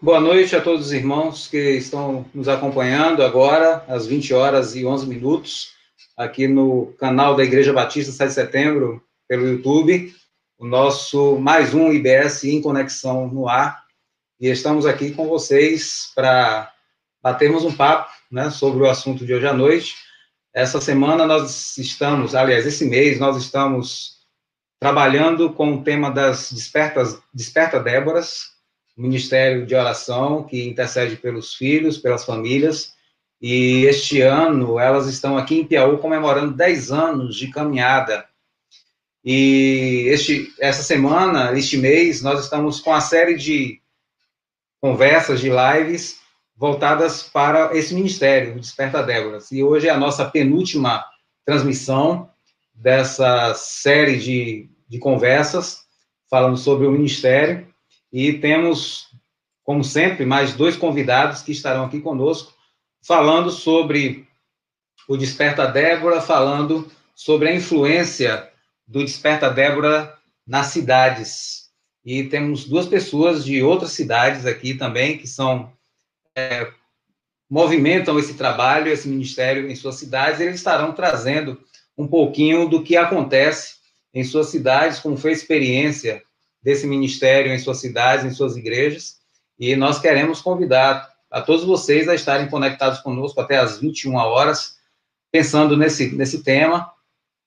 Boa noite a todos os irmãos que estão nos acompanhando agora, às 20 horas e 11 minutos, aqui no canal da Igreja Batista 7 de Setembro, pelo YouTube, o nosso mais um IBS em Conexão no ar. E estamos aqui com vocês para batermos um papo, né, sobre o assunto de hoje à noite. Essa semana nós estamos, aliás, esse mês nós estamos trabalhando com o tema das Desperta Déboras, Ministério de Oração, que intercede pelos filhos, pelas famílias, e este ano elas estão aqui em Piauí comemorando 10 anos de caminhada. E essa semana, este mês, nós estamos com a série de conversas, de lives, voltadas para esse ministério, o Desperta Déboras. E hoje é a nossa penúltima transmissão dessa série de conversas, falando sobre o ministério, e temos, como sempre, mais dois convidados que estarão aqui conosco, falando sobre o Desperta Débora, falando sobre a influência do Desperta Débora nas cidades. E temos duas pessoas de outras cidades aqui também, que movimentam esse trabalho, esse ministério em suas cidades, e eles estarão trazendo um pouquinho do que acontece em suas cidades, como foi a experiência desse ministério em suas cidades, em suas igrejas, e nós queremos convidar a todos vocês a estarem conectados conosco até às 21 horas, pensando nesse tema,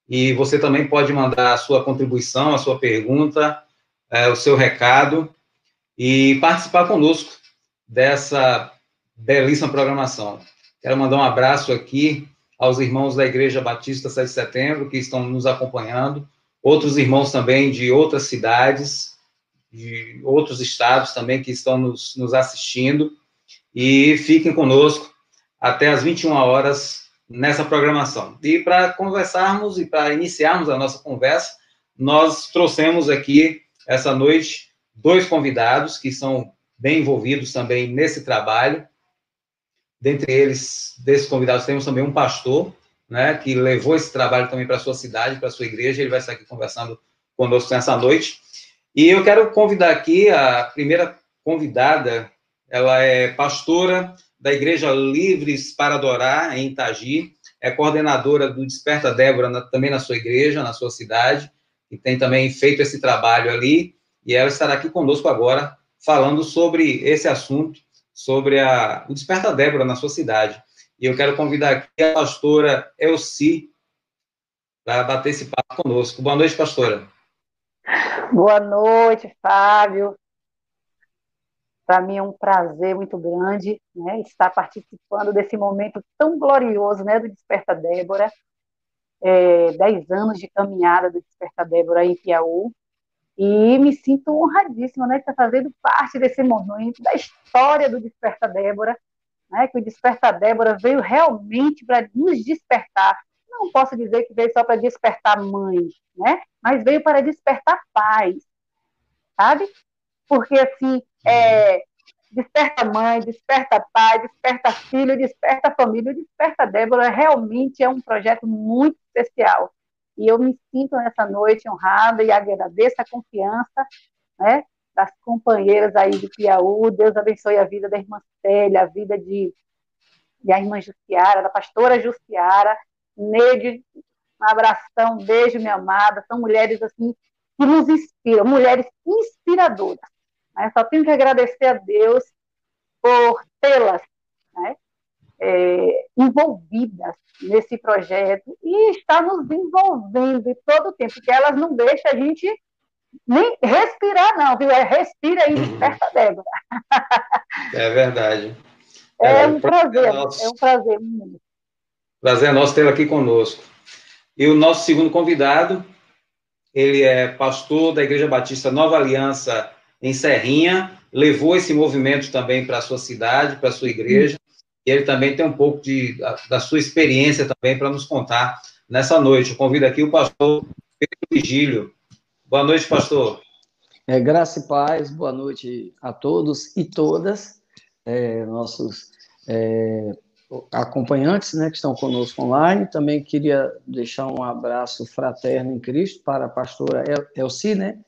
e você também pode mandar a sua contribuição, a sua pergunta, o seu recado, e participar conosco dessa belíssima programação. Quero mandar um abraço aqui aos irmãos da Igreja Batista 7 de Setembro, que estão nos acompanhando, outros irmãos também de outras cidades, de outros estados também que estão nos assistindo, e fiquem conosco até às 21 horas nessa programação. E para conversarmos e para iniciarmos a nossa conversa, nós trouxemos aqui, essa noite, dois convidados que são bem envolvidos também nesse trabalho. Dentre eles, desses convidados, temos também um pastor, né, que levou esse trabalho também para a sua cidade, para a sua igreja. Ele vai estar aqui conversando conosco nessa noite. E eu quero convidar aqui a primeira convidada. Ela é pastora da Igreja Livres para Adorar, em Itagi, é coordenadora do Desperta Débora também na sua igreja, na sua cidade, e tem também feito esse trabalho ali, e ela estará aqui conosco agora, falando sobre esse assunto, sobre o Desperta Débora na sua cidade. E eu quero convidar aqui a pastora Elci para bater esse papo conosco. Boa noite, pastora. Boa noite, Fábio. Para mim é um prazer muito grande, né, estar participando desse momento tão glorioso, né, do Desperta Débora. 10 anos de caminhada do Desperta Débora em Piauí. E me sinto honradíssima, né, de estar fazendo parte desse momento, da história do Desperta Débora, né, que o Desperta Débora veio realmente para nos despertar. Não posso dizer que veio só para despertar mães, né, mas veio para despertar pais, sabe? Porque, assim, desperta mãe, desperta pai, desperta filho, desperta família. O Desperta Débora realmente é um projeto muito especial. E eu me sinto nessa noite honrada e agradeço a confiança, né, das companheiras aí de Piauí. Deus abençoe a vida da irmã Célia, a vida da irmã Jussiara, da pastora Jussiara, Neide, um abração, um beijo, minha amada. São mulheres assim que nos inspiram, mulheres inspiradoras. Né? Só tenho que agradecer a Deus por tê-las, né, envolvidas nesse projeto e está nos envolvendo todo o tempo, porque elas não deixam a gente nem respirar, não, viu? Respira e desperta, Débora. É verdade. É Verdade. um prazer, é um prazer. Prazer é nosso tê-lo aqui conosco. E o nosso segundo convidado, ele é pastor da Igreja Batista Nova Aliança em Serrinha, levou esse movimento também para a sua cidade, para a sua igreja, e ele também tem um pouco da sua experiência também para nos contar nessa noite. Eu convido aqui o pastor Pedro Vigílio. Boa noite, pastor. Graça e paz, boa noite a todos e todas, nossos acompanhantes, né, que estão conosco online. Também queria deixar um abraço fraterno em Cristo para a pastora Elci, né?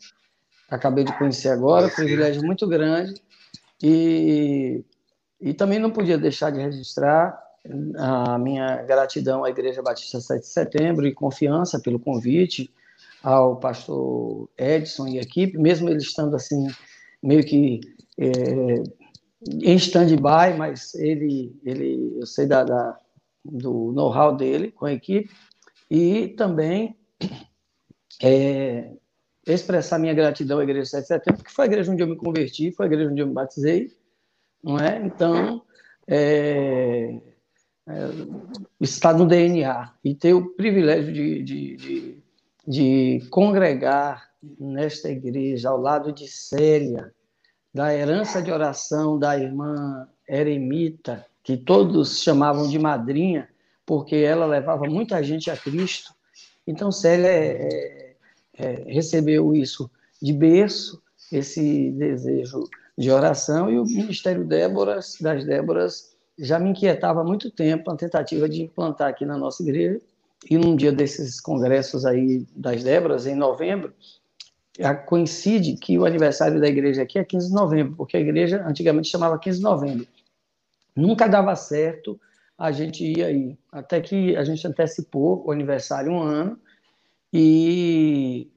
Acabei de conhecer agora, privilégio muito grande E também não podia deixar de registrar a minha gratidão à Igreja Batista 7 de Setembro e confiança pelo convite ao pastor Edson e equipe, mesmo ele estando assim, meio que em stand-by, mas eu sei do know-how dele com a equipe, e também expressar minha gratidão à Igreja 7 de Setembro, que foi a igreja onde eu me converti, foi a igreja onde eu me batizei, não é? Então, está no DNA, e ter o privilégio de congregar nesta igreja, ao lado de Célia, da herança de oração da irmã Eremita, que todos chamavam de madrinha, porque ela levava muita gente a Cristo. Então, Célia recebeu isso de berço, esse desejo de oração, e o Ministério das Déboras já me inquietava há muito tempo, a tentativa de implantar aqui na nossa igreja, e num dia desses congressos aí das Déboras, em novembro, coincide que o aniversário da igreja aqui é 15 de novembro, porque a igreja antigamente chamava 15 de novembro. Nunca dava certo, a gente ia aí, até que a gente antecipou o aniversário um ano, e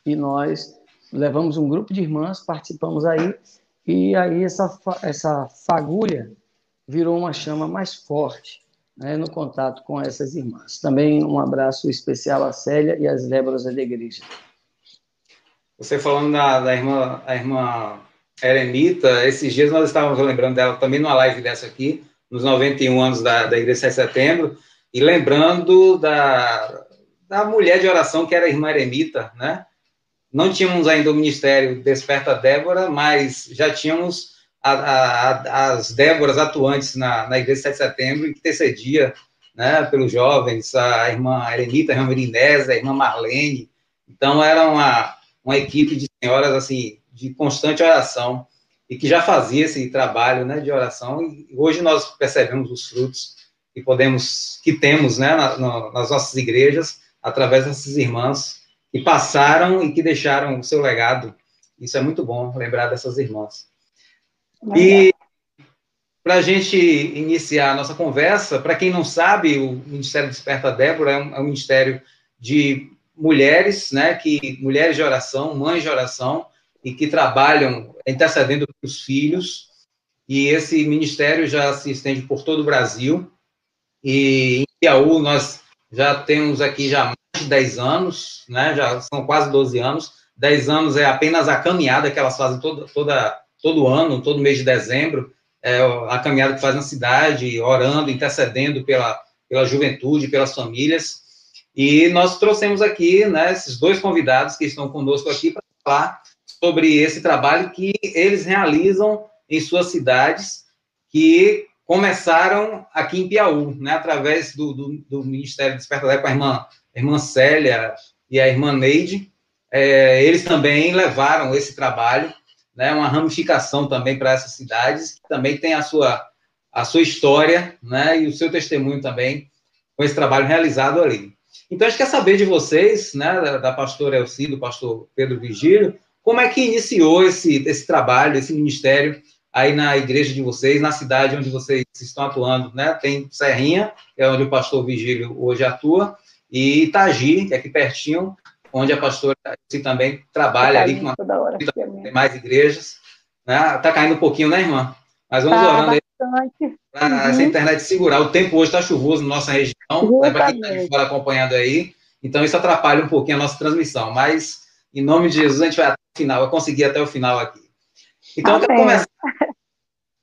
nós levamos um grupo de irmãs, participamos aí, e aí essa fagulha virou uma chama mais forte, né, no contato com essas irmãs. Também um abraço especial à Célia e às Déboras da igreja. Você falando da irmã Eremita, esses dias nós estávamos lembrando dela também numa live dessa aqui, nos 91 anos da Igreja 7 de Setembro, e lembrando da mulher de oração que era a irmã Eremita, né? Não tínhamos ainda o Ministério Desperta Débora, mas já tínhamos as Déboras atuantes na Igreja 7 de Setembro, que intercedia, né, pelos jovens, a irmã Eremita, a irmã Merinese, a irmã Marlene. Então, era uma equipe de senhoras, assim, de constante oração, e que já fazia esse trabalho, né, de oração, e hoje nós percebemos os frutos que temos, né, nas nossas igrejas, através dessas irmãs que passaram e que deixaram o seu legado. Isso é muito bom, lembrar dessas irmãs. E para a gente iniciar a nossa conversa, para quem não sabe, o Ministério Desperta Débora é um ministério de mulheres, né, mulheres de oração, mães de oração, e que trabalham intercedendo pelos filhos, e esse ministério já se estende por todo o Brasil, e em Piauí nós já temos aqui já mais de 10 anos, né, já são quase 12 anos, 10 anos é apenas a caminhada que elas fazem todo ano, todo mês de dezembro, a caminhada que faz na cidade, orando, intercedendo pela juventude, pelas famílias. E nós trouxemos aqui, né, esses dois convidados que estão conosco aqui para falar sobre esse trabalho que eles realizam em suas cidades, que começaram aqui em Piauí, né, através do Ministério Desperta Débora, com a irmã Célia e a irmã Neide. Eles também levaram esse trabalho, né, uma ramificação também para essas cidades, que também tem a sua história, né, e o seu testemunho também com esse trabalho realizado ali. Então, a gente quer saber de vocês, né, da pastora Elci, do pastor Pedro Vigílio, como é que iniciou esse trabalho, esse ministério aí na igreja de vocês, na cidade onde vocês estão atuando, né? Tem Serrinha, que é onde o pastor Vigílio hoje atua, e Itagi, que é aqui pertinho, onde a pastora Elci também trabalha ali com mais igrejas. Né? Tá caindo um pouquinho, né, irmã? Mas vamos orando aí para essa internet segurar. O tempo hoje está chuvoso na nossa região, né, para quem está de fora acompanhando aí. Então, isso atrapalha um pouquinho a nossa transmissão. Mas, em nome de Jesus, a gente vai até o final. Eu consegui até o final aqui. Então, eu quero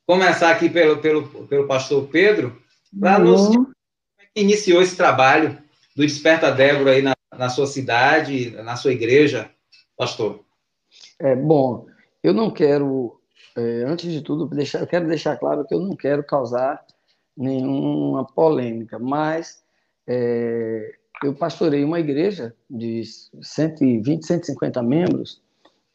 começar aqui pelo pastor Pedro, para nos dizer como é que iniciou esse trabalho do Desperta Débora aí na sua cidade, na sua igreja, pastor. Bom, eu não quero, antes de tudo, eu quero deixar claro que eu não quero causar nenhuma polêmica, mas eu pastorei uma igreja de 120, 150 membros,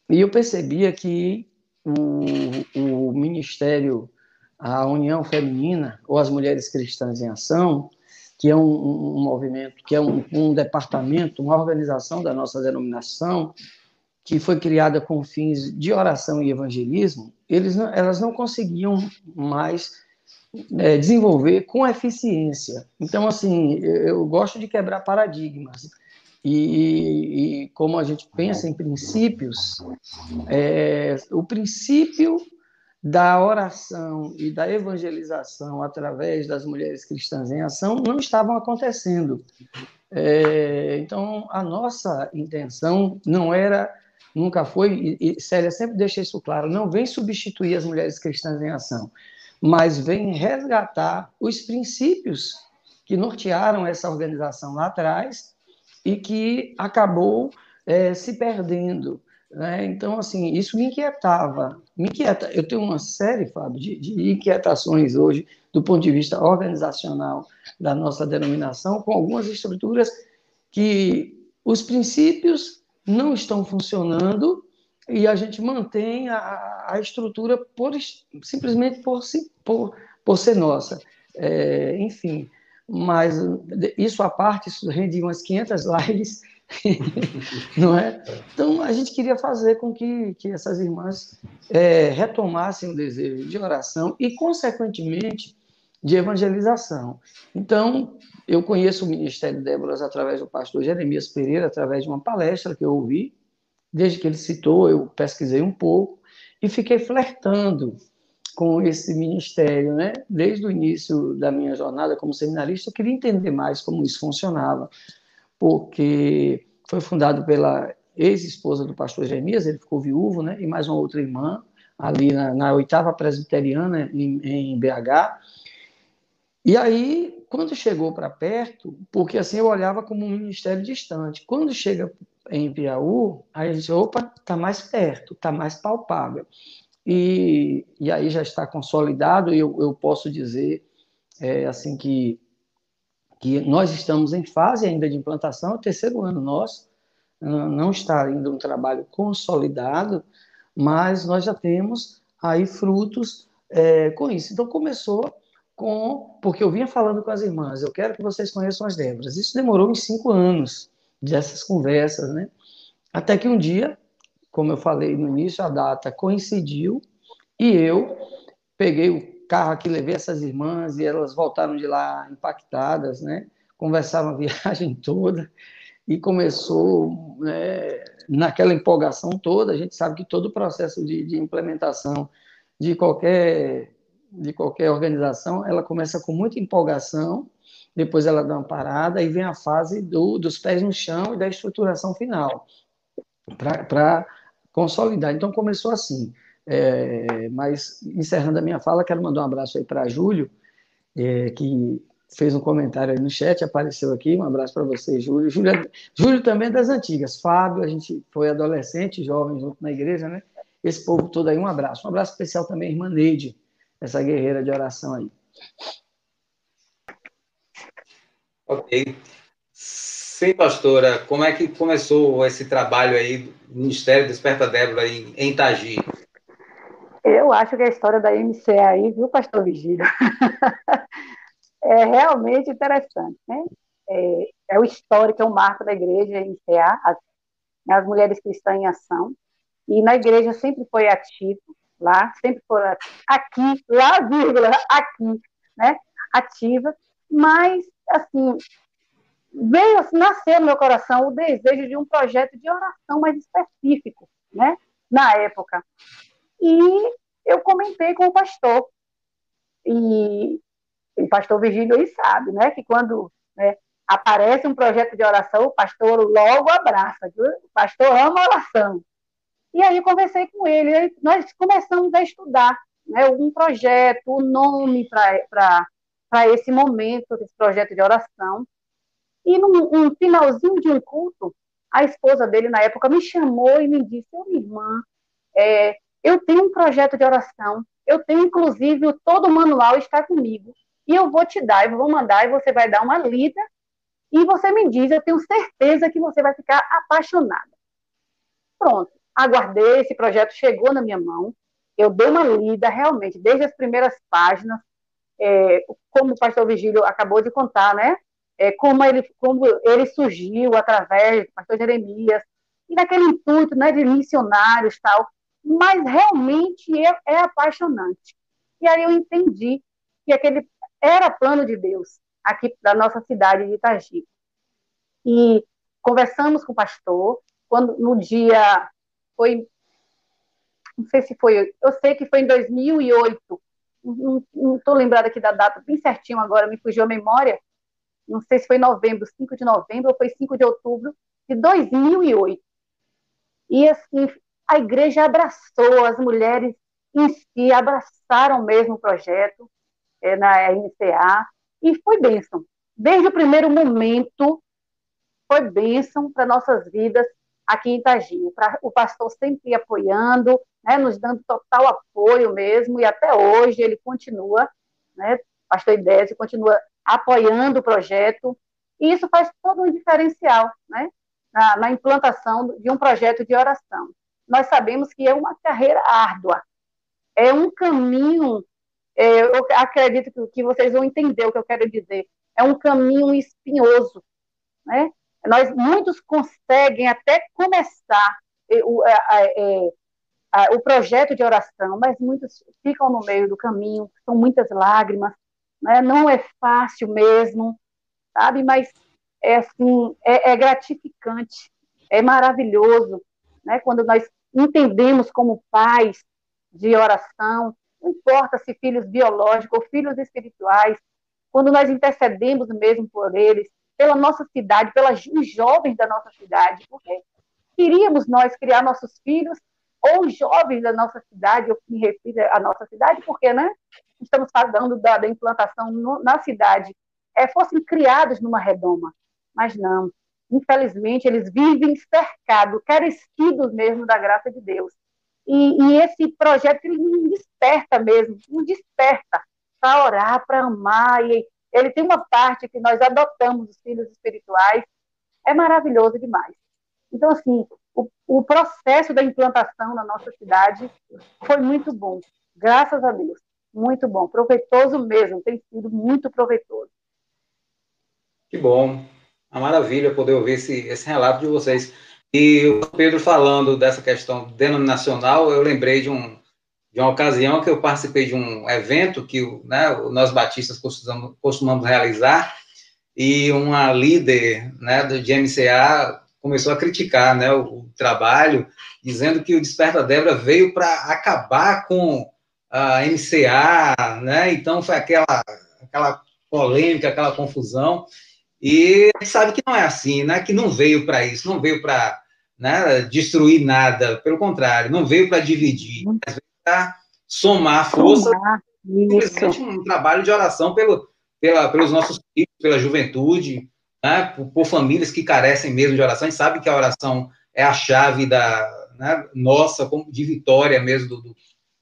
e eu percebia que o ministério, a União Feminina, ou as Mulheres Cristãs em Ação, que é um movimento, que é um departamento, uma organização da nossa denominação, que foi criada com fins de oração e evangelismo, elas não conseguiam mais desenvolver com eficiência. Então, assim, eu gosto de quebrar paradigmas. E como a gente pensa em princípios, o princípio da oração e da evangelização através das mulheres cristãs em ação não estavam acontecendo. Então, a nossa intenção não era, nunca foi, e Célia sempre deixa isso claro, não vem substituir as mulheres cristãs em ação, mas vem resgatar os princípios que nortearam essa organização lá atrás e que acabou se perdendo. Né? Então, assim, isso me inquietava. Me inquieta. Eu tenho uma série, Fábio, de inquietações hoje, do ponto de vista organizacional da nossa denominação, com algumas estruturas que os princípios não estão funcionando e a gente mantém a estrutura simplesmente por ser nossa. Enfim, mas isso à parte, isso rende umas 500 lives, não é? Então, a gente queria fazer com que essas irmãs retomassem o desejo de oração e, consequentemente, de evangelização. Então, eu conheço o Ministério Déboras através do pastor Jeremias Pereira, através de uma palestra que eu ouvi. Desde que ele citou, eu pesquisei um pouco e fiquei flertando com esse ministério, né? Desde o início da minha jornada como seminarista, eu queria entender mais como isso funcionava, porque foi fundado pela ex-esposa do pastor Jeremias, ele ficou viúvo, né? E mais uma outra irmã, ali na 8ª Presbiteriana, em BH. E aí, quando chegou para perto, porque assim eu olhava como um ministério distante, quando chega em Piauí, aí a gente, opa, está mais perto, está mais palpável. E aí já está consolidado, e eu posso dizer assim que nós estamos em fase ainda de implantação, é o 3º ano nosso, não está ainda um trabalho consolidado, mas nós já temos aí frutos com isso. Então começou porque eu vinha falando com as irmãs, eu quero que vocês conheçam as Déboras. Isso demorou uns 5 anos dessas conversas, né? Até que um dia, como eu falei no início, a data coincidiu e eu peguei o carro aqui, levei essas irmãs e elas voltaram de lá impactadas, né? Conversaram a viagem toda e começou, né, naquela empolgação toda. A gente sabe que todo o processo de implementação de qualquer organização, ela começa com muita empolgação, depois ela dá uma parada e vem a fase dos pés no chão e da estruturação final, para consolidar. Então, começou assim. Mas, encerrando a minha fala, quero mandar um abraço aí para Júlio, que fez um comentário aí no chat, apareceu aqui, um abraço para você, Júlio. Júlio também é das antigas, Fábio, a gente foi adolescente, jovem, junto na igreja, né? Esse povo todo aí, um abraço especial também à irmã Neide, essa guerreira de oração aí. Ok. Sim, pastora, como é que começou esse trabalho aí do Ministério Desperta Débora em Itagi? Eu acho que a história da MC aí, viu, pastor Vigílio? É realmente interessante, né? O histórico, é um marco da igreja MCA, as mulheres cristãs em ação, e na igreja sempre foi ativo, lá, sempre foi aqui, lá, vírgula, aqui, né? Ativa, mas, assim, veio, assim, nascer no meu coração o desejo de um projeto de oração mais específico, né? Na época. E eu comentei com o pastor, e o pastor Virgílio aí sabe, né, que quando, né, aparece um projeto de oração, o pastor logo abraça, viu? O pastor ama oração. E aí conversei com ele, e nós começamos a estudar, né, um projeto, o nome para esse momento, esse projeto de oração. E num finalzinho de um culto, a esposa dele, na época, me chamou e me disse: minha irmã, eu tenho um projeto de oração, eu tenho, inclusive, todo o manual está comigo, e eu vou te dar, eu vou mandar, e você vai dar uma lida, e você me diz, eu tenho certeza que você vai ficar apaixonada. Pronto, aguardei, esse projeto chegou na minha mão, eu dei uma lida, realmente, desde as primeiras páginas, como o pastor Vigílio acabou de contar, né? Como ele surgiu através do pastor Jeremias, e naquele intuito, né, de missionários, tal, mas realmente é apaixonante. E aí eu entendi que aquele era plano de Deus, aqui da nossa cidade de Itagipe. E conversamos com o pastor, quando no dia, foi, não sei se foi, eu sei que foi em 2008, não estou lembrada aqui da data bem certinho agora, me fugiu a memória, não sei se foi novembro, 5 de novembro, ou foi 5 de outubro de 2008. E assim, a igreja abraçou, as mulheres em si abraçaram mesmo o projeto na NCA, e foi bênção. Desde o primeiro momento, foi bênção para nossas vidas aqui em Itagipe. O pastor sempre apoiando, né, nos dando total apoio mesmo, e até hoje ele continua, né, pastor Idésio continua apoiando o projeto, e isso faz todo um diferencial, né, na implantação de um projeto de oração. Nós sabemos que é uma carreira árdua, é um caminho, eu acredito que vocês vão entender o que eu quero dizer, é um caminho espinhoso, né? Muitos conseguem até começar o projeto de oração, mas muitos ficam no meio do caminho, são muitas lágrimas, né? Não é fácil mesmo, sabe? Mas é assim, é gratificante, é maravilhoso, né? Quando nós entendemos como pais de oração, não importa se filhos biológicos ou filhos espirituais, quando nós intercedemos mesmo por eles, pela nossa cidade, pelos jovens da nossa cidade, porque queríamos nós criar nossos filhos ou jovens da nossa cidade, eu me refiro à nossa cidade, porque, né, estamos falando da implantação na cidade, fossem criados numa redoma, mas não. Infelizmente, eles vivem cercados, carecidos mesmo da graça de Deus. E esse projeto, ele nos desperta mesmo, nos desperta para orar, para amar, e ele tem uma parte que nós adotamos os filhos espirituais, é maravilhoso demais. Então, assim, o processo da implantação na nossa cidade foi muito bom, graças a Deus, muito bom, proveitoso mesmo, tem sido muito proveitoso. Que bom, uma maravilha poder ouvir esse relato de vocês. E o Pedro falando dessa questão denominacional, eu lembrei de uma ocasião que eu participei de um evento que, né, nós batistas costumamos realizar, e uma líder, né, de MCA começou a criticar, né, o trabalho, dizendo que o Desperta Débora veio para acabar com a MCA, né, então foi aquela polêmica, aquela confusão, e a gente sabe que não é assim, né, que não veio para isso, não veio para, né, destruir nada, pelo contrário, não veio para dividir, mas veio para somar força, simplesmente um trabalho de oração pelos nossos filhos, pela juventude, né, por famílias que carecem mesmo de oração. A gente sabe que a oração é a chave né, nossa, de vitória mesmo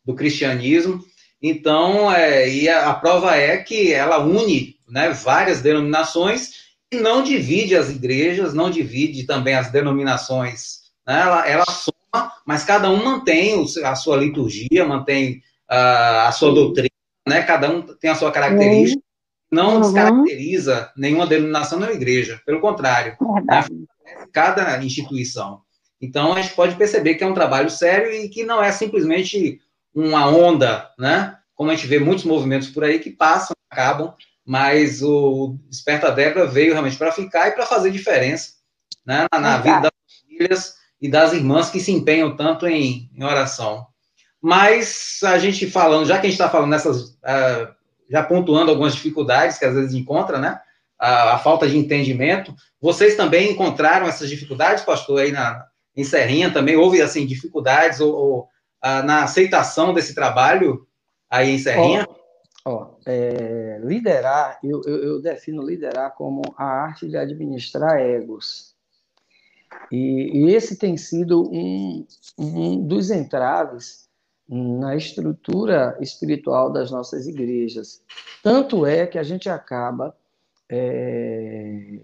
do cristianismo. Então, e a prova é que ela une, né, várias denominações e não divide as igrejas, não divide também as denominações. Né, ela soma, mas cada um mantém a sua liturgia, mantém a sua doutrina, né, cada um tem a sua característica, não descaracteriza nenhuma denominação nem igreja, pelo contrário, né, cada instituição. Então, a gente pode perceber que é um trabalho sério e que não é simplesmente uma onda, né? Como a gente vê muitos movimentos por aí que passam, acabam, mas o Desperta Débora veio realmente para ficar e para fazer diferença, né, na vida das famílias e das irmãs que se empenham tanto em oração. Mas a gente falando, já que a gente está falando nessas, já pontuando algumas dificuldades que às vezes encontra, né, a falta de entendimento, vocês também encontraram essas dificuldades, pastor, aí em Serrinha também houve, assim, dificuldades na aceitação desse trabalho aí em Serrinha? Liderar, eu defino liderar como a arte de administrar egos. E esse tem sido um dos entraves na estrutura espiritual das nossas igrejas. Tanto é que a gente acaba,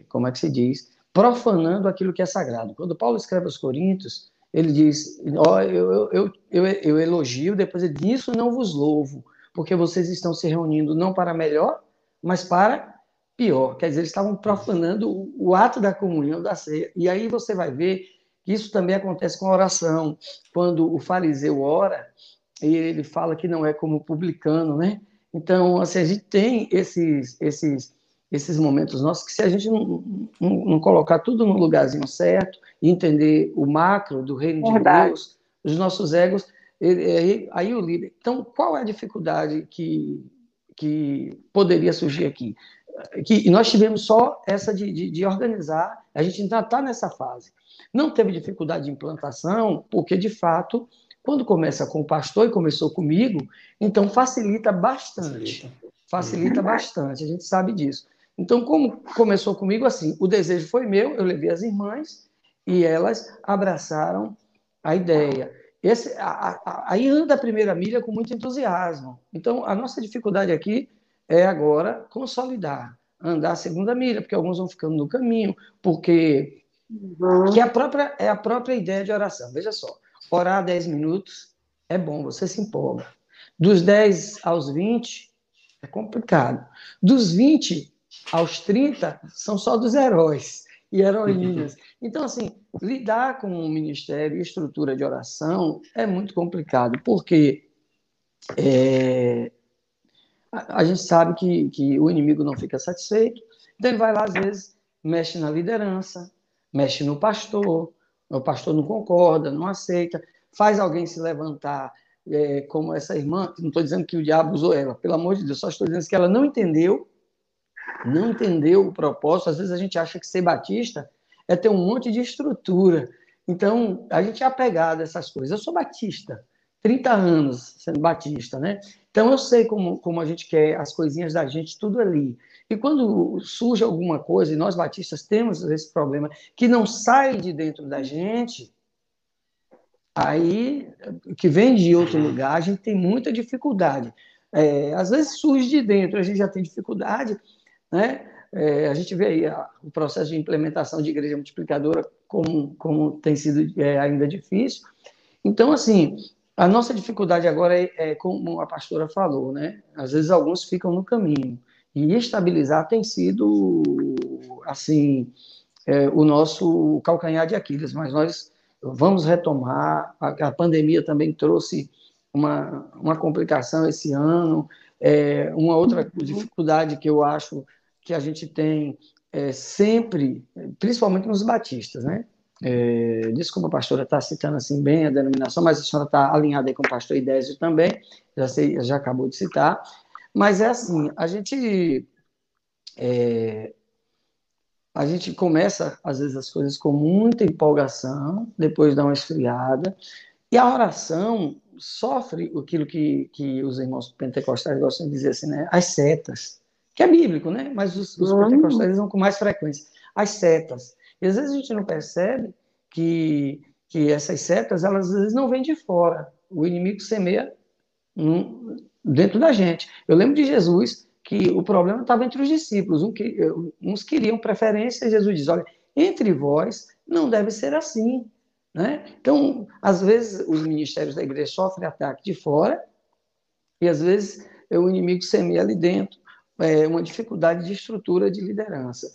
como é que se diz, profanando aquilo que é sagrado. Quando Paulo escreve aos Coríntios, ele diz, eu elogio, depois ele diz, nisso não vos louvo, porque vocês estão se reunindo não para melhor, mas para pior. Quer dizer, eles estavam profanando o ato da comunhão, da ceia. E aí você vai ver Isso também acontece com a oração. Quando o fariseu ora, ele fala que não é como o publicano, né? Então, assim, a gente tem esses momentos nossos que, se a gente não colocar tudo no lugarzinho certo e entender o macro do reino de Verdade. Deus, os nossos egos, aí o líder. Então, qual é a dificuldade que poderia surgir aqui? Que nós tivemos só essa de organizar, a gente ainda está nessa fase. Não teve dificuldade de implantação, porque, de fato, quando começa com o pastor e começou comigo, então facilita bastante. Facilita bastante, a gente sabe disso. Então, como começou comigo, assim, o desejo foi meu, eu levei as irmãs e elas abraçaram a ideia. Aí anda a primeira milha com muito entusiasmo. Então, a nossa dificuldade aqui é agora consolidar, andar a segunda milha, porque alguns vão ficando no caminho, porque que é a própria ideia de oração. Veja só, orar 10 minutos é bom, você se empolga. Dos 10 aos 20 é complicado. Dos 20 aos 30 são só dos heróis e heroínas. Então, assim, lidar com o ministério e estrutura de oração é muito complicado, porque a gente sabe que o inimigo não fica satisfeito, então ele vai lá, às vezes, mexe na liderança, mexe no pastor, o pastor não concorda, não aceita, faz alguém se levantar, como essa irmã, não estou dizendo que o diabo usou ela, pelo amor de Deus, só estou dizendo que ela não entendeu o propósito. Às vezes a gente acha que ser batista é ter um monte de estrutura. Então, a gente é apegado a essas coisas. Eu sou batista, 30 anos sendo batista, né? Então, eu sei como a gente quer as coisinhas da gente, tudo ali. E quando surge alguma coisa, e nós batistas temos esse problema, que não sai de dentro da gente, aí, que vem de outro lugar, a gente tem muita dificuldade. Às vezes surge de dentro, a gente já tem dificuldade, né? A gente vê aí o processo de implementação de igreja multiplicadora como tem sido ainda difícil. Então, assim, a nossa dificuldade agora como a pastora falou, né? Às vezes alguns ficam no caminho. E estabilizar tem sido, assim, o nosso calcanhar de Aquiles, mas nós vamos retomar. A pandemia também trouxe uma complicação esse ano. Uma outra dificuldade que eu acho que a gente tem sempre, principalmente nos batistas, né? Desculpa, a pastora está citando assim bem a denominação, mas a senhora está alinhada aí com o pastor Idésio também, já acabou de citar, mas é assim, a gente começa, às vezes, as coisas com muita empolgação, depois dá uma esfriada, e a oração sofre aquilo que os irmãos pentecostais gostam de dizer assim, né? As setas, que é bíblico, né? Mas os pentecostais vão com mais frequência. As setas. E às vezes a gente não percebe que essas setas, elas às vezes não vêm de fora. O inimigo semeia dentro da gente. Eu lembro de Jesus que o problema estava entre os discípulos. Uns queriam preferência, e Jesus diz, olha, entre vós não deve ser assim. Né? Então, às vezes, os ministérios da igreja sofrem ataque de fora e, às vezes, o inimigo semeia ali dentro uma dificuldade de estrutura de liderança.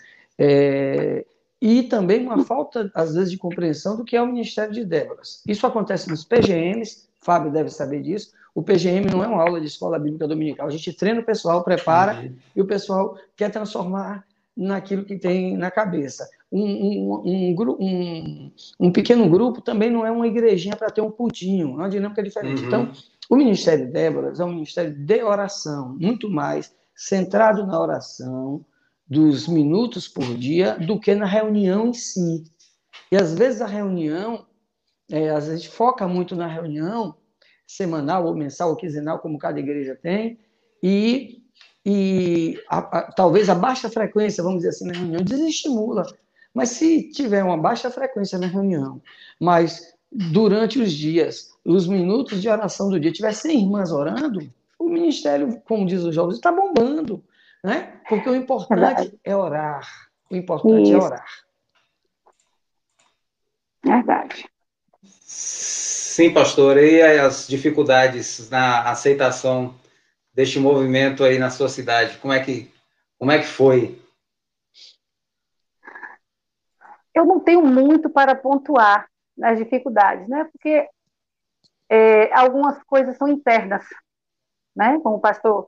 E também uma falta, às vezes, de compreensão do que é o Ministério de Déboras. Isso acontece nos PGMs, Fábio deve saber disso. O PGM não é uma aula de escola bíblica dominical. A gente treina o pessoal, prepara, e o pessoal quer transformar naquilo que tem na cabeça. Um pequeno grupo também não é uma igrejinha para ter um cultinho, é uma dinâmica diferente. Então, o Ministério de Déboras é um ministério de oração, muito mais centrado na oração, dos minutos por dia, do que na reunião em si. E, às vezes, a reunião, às vezes, foca muito na reunião semanal, ou mensal, ou quinzenal, como cada igreja tem, e talvez a baixa frequência, vamos dizer assim, na reunião, desestimula. Mas se tiver uma baixa frequência na reunião, mas durante os dias, os minutos de oração do dia, tiver 100 irmãs orando, o ministério, como diz os jovens, está bombando, né? Porque o importante é orar. O importante é orar. Verdade. Sim, pastor. E as dificuldades na aceitação deste movimento aí na sua cidade? Como é que foi? Eu não tenho muito para pontuar, nas dificuldades, né? Porque algumas coisas são internas, né? Como o pastor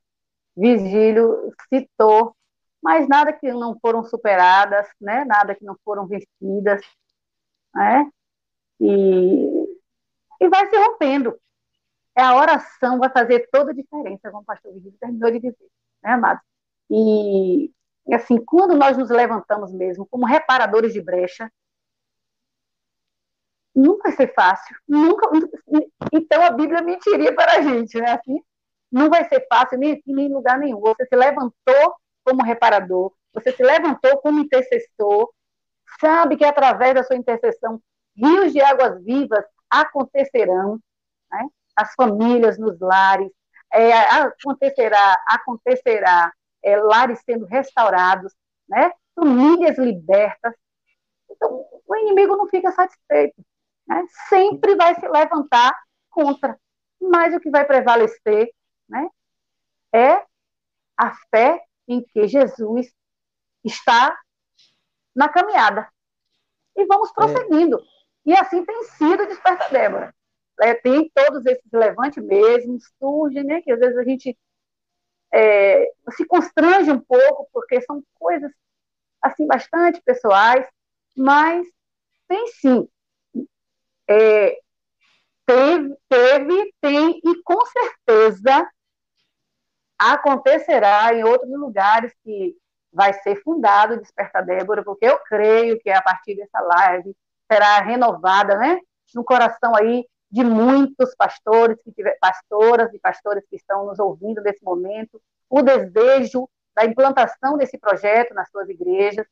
Virgílio citou, mas nada que não foram superadas, né? Nada que não foram vencidas, né? E vai se rompendo. A oração vai fazer toda a diferença, como o pastor Virgílio terminou de dizer, né, amados? E, assim, quando nós nos levantamos mesmo como reparadores de brecha, nunca vai ser fácil, nunca. Então a Bíblia mentiria para a gente, né? Assim, não vai ser fácil nem aqui, nem em lugar nenhum. Você se levantou como reparador, você se levantou como intercessor, sabe que através da sua intercessão, rios de águas vivas acontecerão, né? As famílias nos lares, acontecerá lares sendo restaurados, né? Famílias libertas. Então, o inimigo não fica satisfeito, né? Sempre vai se levantar contra, mas o que vai prevalecer, né, é a fé em que Jesus está na caminhada. E vamos prosseguindo. E assim tem sido o Desperta Débora. Tem todos esses levantes mesmo, surge, né, que às vezes a gente se constrange um pouco, porque são coisas assim bastante pessoais, mas tem sim. Tem e com certeza acontecerá em outros lugares que vai ser fundado o Desperta Débora, porque eu creio que a partir dessa live será renovada, né, no coração aí de muitos pastoras e pastores que estão nos ouvindo nesse momento, o desejo da implantação desse projeto nas suas igrejas,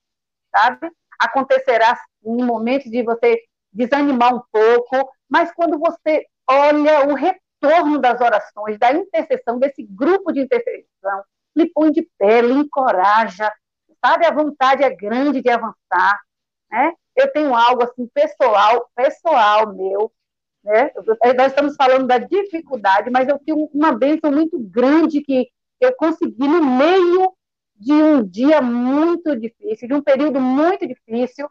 sabe? Acontecerá em momentos de você desanimar um pouco, mas quando você olha o retorno das orações, da intercessão, desse grupo de intercessão, lhe põe de pé, lhe encoraja, sabe? A vontade é grande de avançar, né? Eu tenho algo assim pessoal meu, né? Nós estamos falando da dificuldade, mas eu tenho uma bênção muito grande que eu consegui no meio de um dia muito difícil, de um período muito difícil,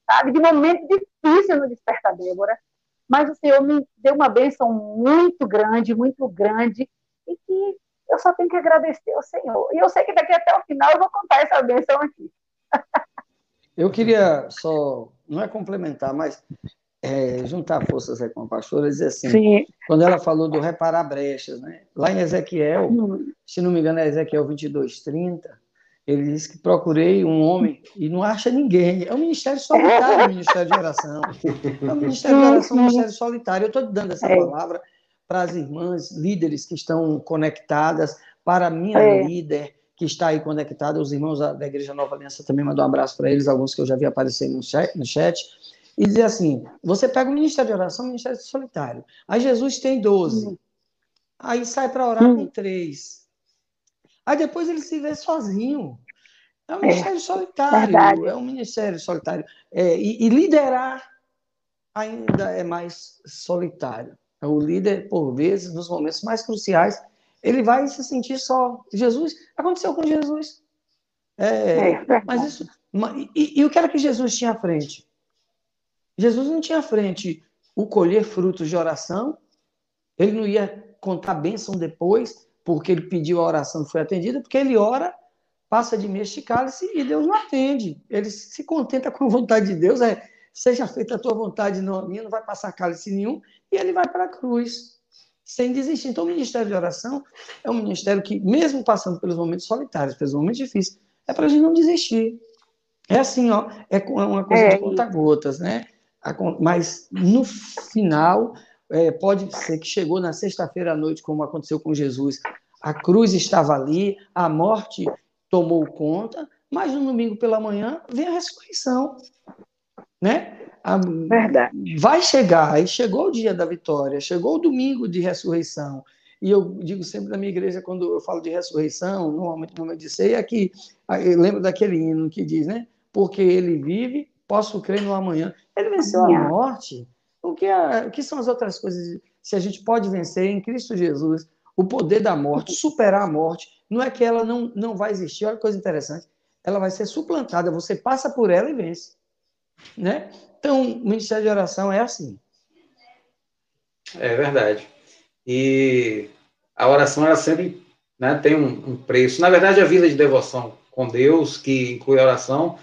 sabe? De momento difícil no Desperta Débora, mas o Senhor me deu uma bênção muito grande, e que eu só tenho que agradecer ao Senhor. E eu sei que daqui até o final eu vou contar essa bênção aqui. Eu queria só, não é complementar, mas juntar forças aí com a pastora e dizer assim, sim, quando ela falou do reparar brechas, né? Lá em Ezequiel, se não me engano é Ezequiel 22:30, ele diz que procurei um homem e não acha ninguém. É um ministério solitário, o ministério de oração. É um ministério de oração, um ministério solitário. Eu estou dando essa palavra para as irmãs líderes que estão conectadas, para a minha líder que está aí conectada, os irmãos da Igreja Nova Aliança também mandou um abraço para eles, alguns que eu já vi aparecer no chat, e dizer assim, você pega o ministério de oração, o ministério solitário. Aí Jesus tem 12. Aí sai para orar com 3. Aí depois ele se vê sozinho. É um ministério solitário. Verdade. É um ministério solitário. E liderar ainda é mais solitário. O líder, por vezes, nos momentos mais cruciais, ele vai se sentir só. Jesus, aconteceu com Jesus. Mas isso. E o que era que Jesus tinha à frente? Jesus não tinha à frente o colher frutos de oração, ele não ia contar bênção depois, porque ele pediu a oração que foi atendida, porque ele ora, passa de mês de cálice e Deus não atende. Ele se contenta com a vontade de Deus, seja feita a tua vontade, não a minha, não vai passar cálice nenhum, e ele vai para a cruz, sem desistir. Então, o ministério de oração é um ministério que, mesmo passando pelos momentos solitários, pelos momentos difíceis, é para a gente não desistir. É assim, ó, é uma coisa de conta-gotas, né? Mas no final, pode ser que chegou na sexta-feira à noite, como aconteceu com Jesus, a cruz estava ali, a morte tomou conta, mas no domingo pela manhã vem a ressurreição, né? Verdade. Vai chegar, aí chegou o dia da vitória, chegou o domingo de ressurreição, e eu digo sempre na minha igreja, quando eu falo de ressurreição, normalmente no momento de ceia, que eu lembro daquele hino que diz, né? Porque ele vive, posso crer no amanhã. Ele venceu a morte. O que são as outras coisas? Se a gente pode vencer em Cristo Jesus, o poder da morte, superar a morte, não é que ela não vai existir, olha que coisa interessante, ela vai ser suplantada, você passa por ela e vence. né? Então, o Ministério de Oração é assim. É verdade. E a oração, ela sempre, né, tem um preço. Na verdade, a vida de devoção com Deus, que inclui a oração,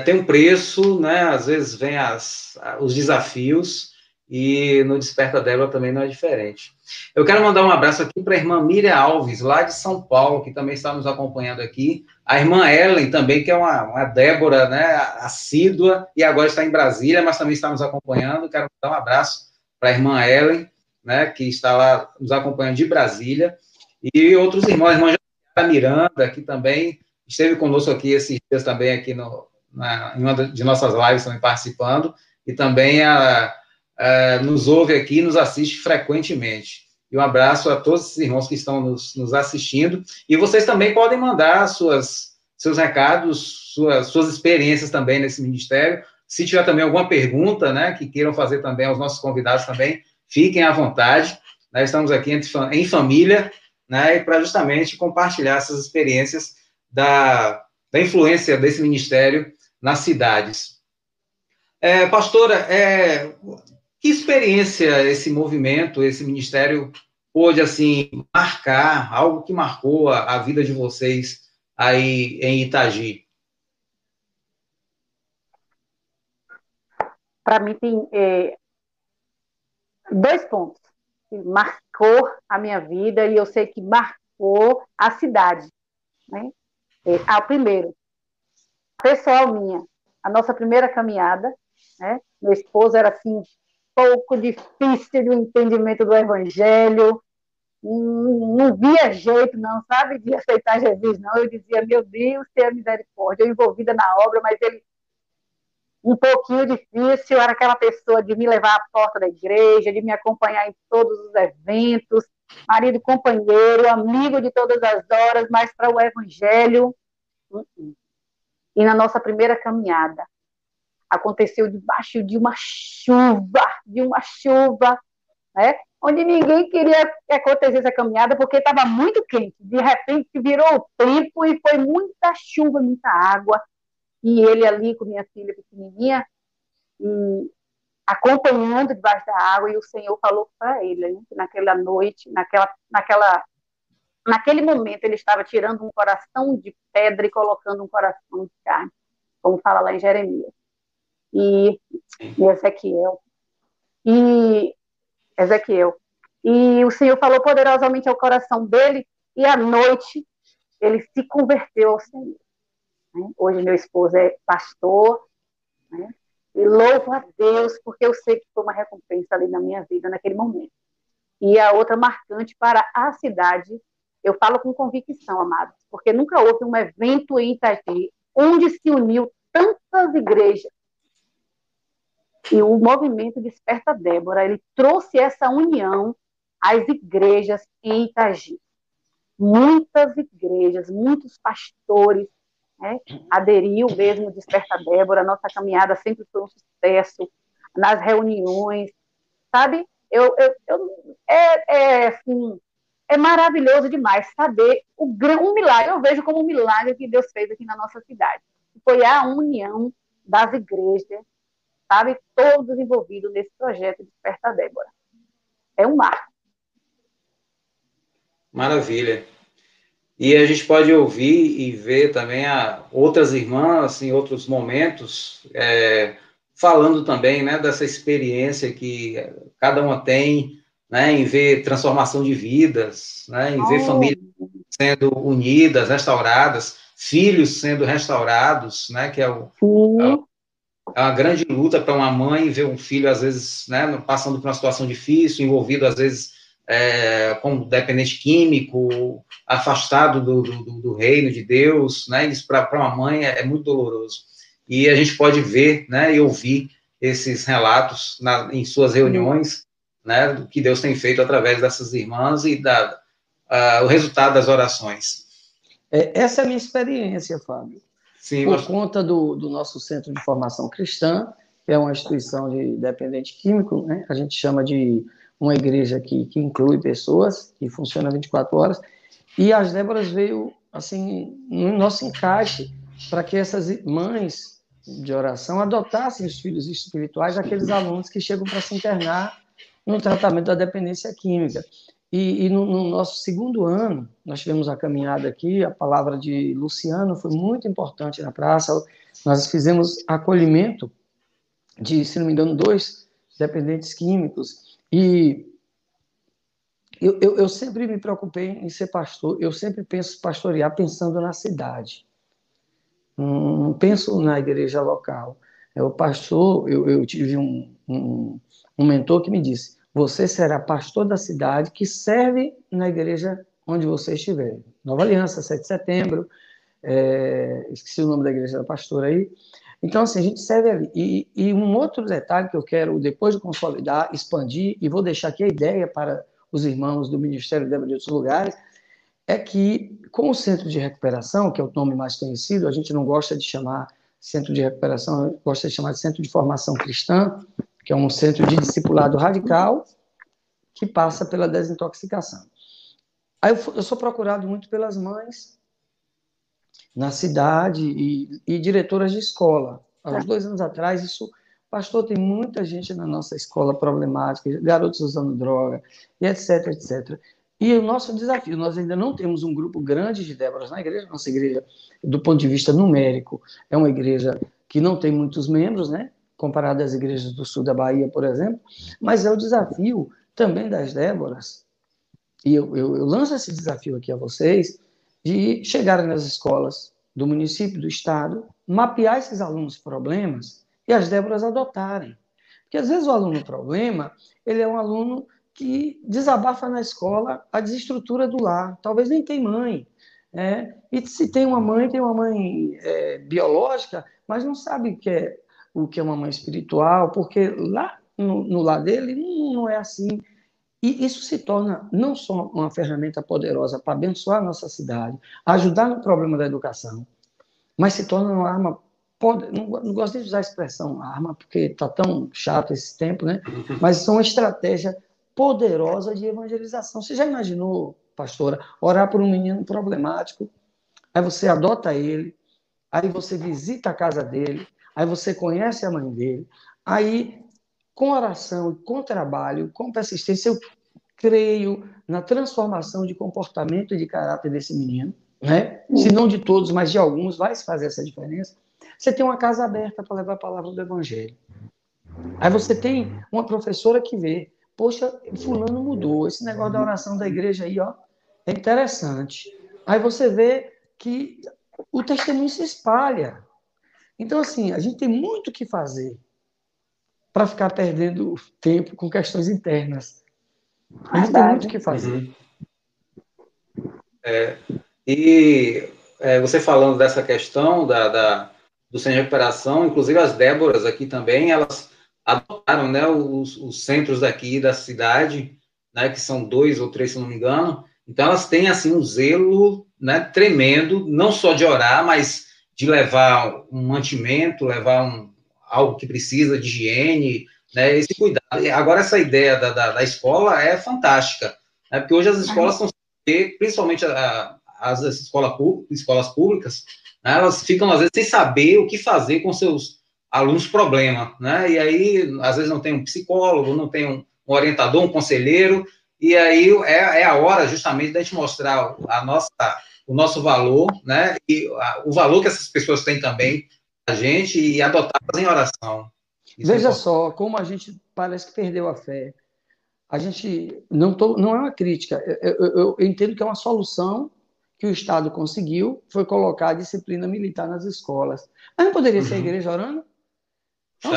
tem um preço, né? Às vezes vem os desafios, e no Desperta Débora também não é diferente. Eu quero mandar um abraço aqui para a irmã Miriam Alves, lá de São Paulo, que também está nos acompanhando aqui. A irmã Ellen também, que é uma Débora, né, assídua, e agora está em Brasília, mas também está nos acompanhando. Quero dar um abraço para a irmã Ellen, né, que está lá nos acompanhando de Brasília, e outros irmãos, a irmã Miranda, que também esteve conosco aqui esses dias também aqui em uma de nossas lives também participando, e também nos ouve aqui e nos assiste frequentemente. E um abraço a todos os irmãos que estão nos assistindo. E vocês também podem mandar seus recados, suas experiências também nesse ministério. Se tiver também alguma pergunta, né, que queiram fazer também aos nossos convidados também, fiquem à vontade. Nós estamos aqui em família, né, para justamente compartilhar essas experiências da influência desse ministério nas cidades. Pastora, que experiência esse movimento, esse ministério pôde, assim, marcar, algo que marcou a vida de vocês aí em Itagi? Para mim, tem 2 pontos que marcou a minha vida e eu sei que marcou a cidade, né? Primeiro, pessoal minha, a nossa primeira caminhada, né? Meu esposo era assim, pouco difícil do entendimento do evangelho, não via jeito, não, sabe, de aceitar Jesus, não. Eu dizia, meu Deus, tenha misericórdia, eu envolvida na obra, mas ele um pouquinho difícil, era aquela pessoa de me levar à porta da igreja, de me acompanhar em todos os eventos, marido companheiro, amigo de todas as horas, mas para o evangelho. E na nossa primeira caminhada, aconteceu debaixo de uma chuva, né? Onde ninguém queria que acontecesse a caminhada, porque estava muito quente. De repente, virou o tempo e foi muita chuva, muita água. E ele ali com minha filha pequenininha, e acompanhando debaixo da água, e o Senhor falou para ele, né, que naquela noite, naquele momento, ele estava tirando um coração de pedra e colocando um coração de carne, como fala lá em Jeremias. E Ezequiel. E o Senhor falou poderosamente ao coração dele, e à noite ele se converteu ao Senhor. Né? Hoje meu esposo é pastor, né? E louvo a Deus, porque eu sei que foi uma recompensa ali na minha vida, naquele momento. E a outra marcante para a cidade, eu falo com convicção, amados, porque nunca houve um evento em Itagi onde se uniu tantas igrejas. E o movimento Desperta Débora, ele trouxe essa união às igrejas em Itagi. Muitas igrejas, muitos pastores, né, aderiu mesmo Desperta Débora, nossa caminhada sempre foi um sucesso, nas reuniões, sabe? Assim, é maravilhoso demais saber um milagre, eu vejo como um milagre que Deus fez aqui na nossa cidade. Foi a união das igrejas, sabe? Todos envolvidos nesse projeto Desperta Débora. É um marco. Maravilha. E a gente pode ouvir e ver também outras irmãs em outros momentos, falando também, né, dessa experiência que cada uma tem, né, em ver transformação de vidas, né, em ver famílias sendo unidas, restauradas, filhos sendo restaurados, né, que é uma grande luta para uma mãe ver um filho, às vezes, né, passando por uma situação difícil, envolvido, às vezes, como dependente químico, afastado do reino de Deus, né? Isso para uma mãe é muito doloroso. E a gente pode ver, né, e ouvir esses relatos em suas reuniões, né, do que Deus tem feito através dessas irmãs e o resultado das orações. Essa é a minha experiência, Fábio. Sim, por conta do nosso Centro de Formação Cristã, que é uma instituição de dependente químico, né? A gente chama de uma igreja que inclui pessoas, que funciona 24 horas, e as Déboras veio, assim, no nosso encaixe, para que essas mães de oração adotassem os filhos espirituais daqueles alunos que chegam para se internar no tratamento da dependência química. E no nosso segundo ano, nós tivemos a caminhada aqui, a palavra de Luciano foi muito importante na praça, nós fizemos acolhimento de, se não me engano, 2 dependentes químicos, e eu sempre me preocupei em ser pastor, eu sempre penso pastorear pensando na cidade, não penso na igreja local. O pastor, eu tive um mentor que me disse, você será pastor da cidade que serve na igreja onde você estiver. Nova Aliança, 7 de setembro, esqueci o nome da igreja da pastora aí. Então, assim, a gente serve ali. E um outro detalhe que eu quero, depois de consolidar, expandir, e vou deixar aqui a ideia para os irmãos do Ministério de outros lugares, é que, com o centro de recuperação, que é o nome mais conhecido, a gente não gosta de chamar centro de recuperação, gosta de chamar de centro de formação cristã, que é um centro de discipulado radical que passa pela desintoxicação. Aí eu sou procurado muito pelas mães na cidade e diretoras de escola. Há uns 2 anos atrás, pastor, tem muita gente na nossa escola problemática, garotos usando droga, e etc, etc. E o nosso desafio, nós ainda não temos um grupo grande de Déboras na igreja, nossa igreja, do ponto de vista numérico, é uma igreja que não tem muitos membros, né? Comparado às igrejas do sul da Bahia, por exemplo, mas é o desafio também das Déboras, e eu lanço esse desafio aqui a vocês, de chegarem nas escolas do município, do estado, mapear esses alunos problemas e as Déboras adotarem. Porque às vezes o aluno problema, ele é um aluno que desabafa na escola a desestrutura do lar, talvez nem tem mãe, e se tem uma mãe biológica, mas não sabe o que é uma mãe espiritual, porque lá no lar dele não é assim. E isso se torna não só uma ferramenta poderosa para abençoar a nossa cidade, ajudar no problema da educação, mas se torna uma arma não gosto de usar a expressão arma, porque está tão chato esse tempo, né? Mas são uma estratégia poderosa de evangelização. Você já imaginou, pastora, orar por um menino problemático, aí você adota ele, aí você visita a casa dele, aí você conhece a mãe dele, aí, com oração, com trabalho, com persistência, eu creio na transformação de comportamento e de caráter desse menino, né? Se não de todos, mas de alguns, vai se fazer essa diferença. Você tem uma casa aberta para levar a palavra do Evangelho. Aí você tem uma professora que vê, poxa, fulano mudou, esse negócio da oração da igreja aí, ó, é interessante. Aí você vê que o testemunho se espalha. Então, assim, a gente tem muito o que fazer para ficar perdendo tempo com questões internas. A gente tem muito o que fazer. Você falando dessa questão do centro de recuperação, inclusive as Déboras aqui também, elas adotaram, né, os centros daqui da cidade, né, que são 2 ou 3, se não me engano. Então elas têm assim um zelo, né, tremendo, não só de orar, mas de levar um mantimento, levar algo que precisa de higiene, né, esse cuidado. Agora essa ideia da escola é fantástica, né, porque hoje as escolas estão, principalmente as escolas públicas, né, elas ficam, às vezes, sem saber o que fazer com seus alunos problema, né, e aí, às vezes, não tem um psicólogo, não tem um orientador, um conselheiro, e aí é a hora, justamente, da gente mostrar o nosso valor, né, e o valor que essas pessoas têm também, a gente, e adotá-las em oração. Veja só, como a gente parece que perdeu a fé. A gente não é uma crítica, eu entendo que é uma solução que o Estado conseguiu, foi colocar a disciplina militar nas escolas. Mas não poderia ser a igreja orando? É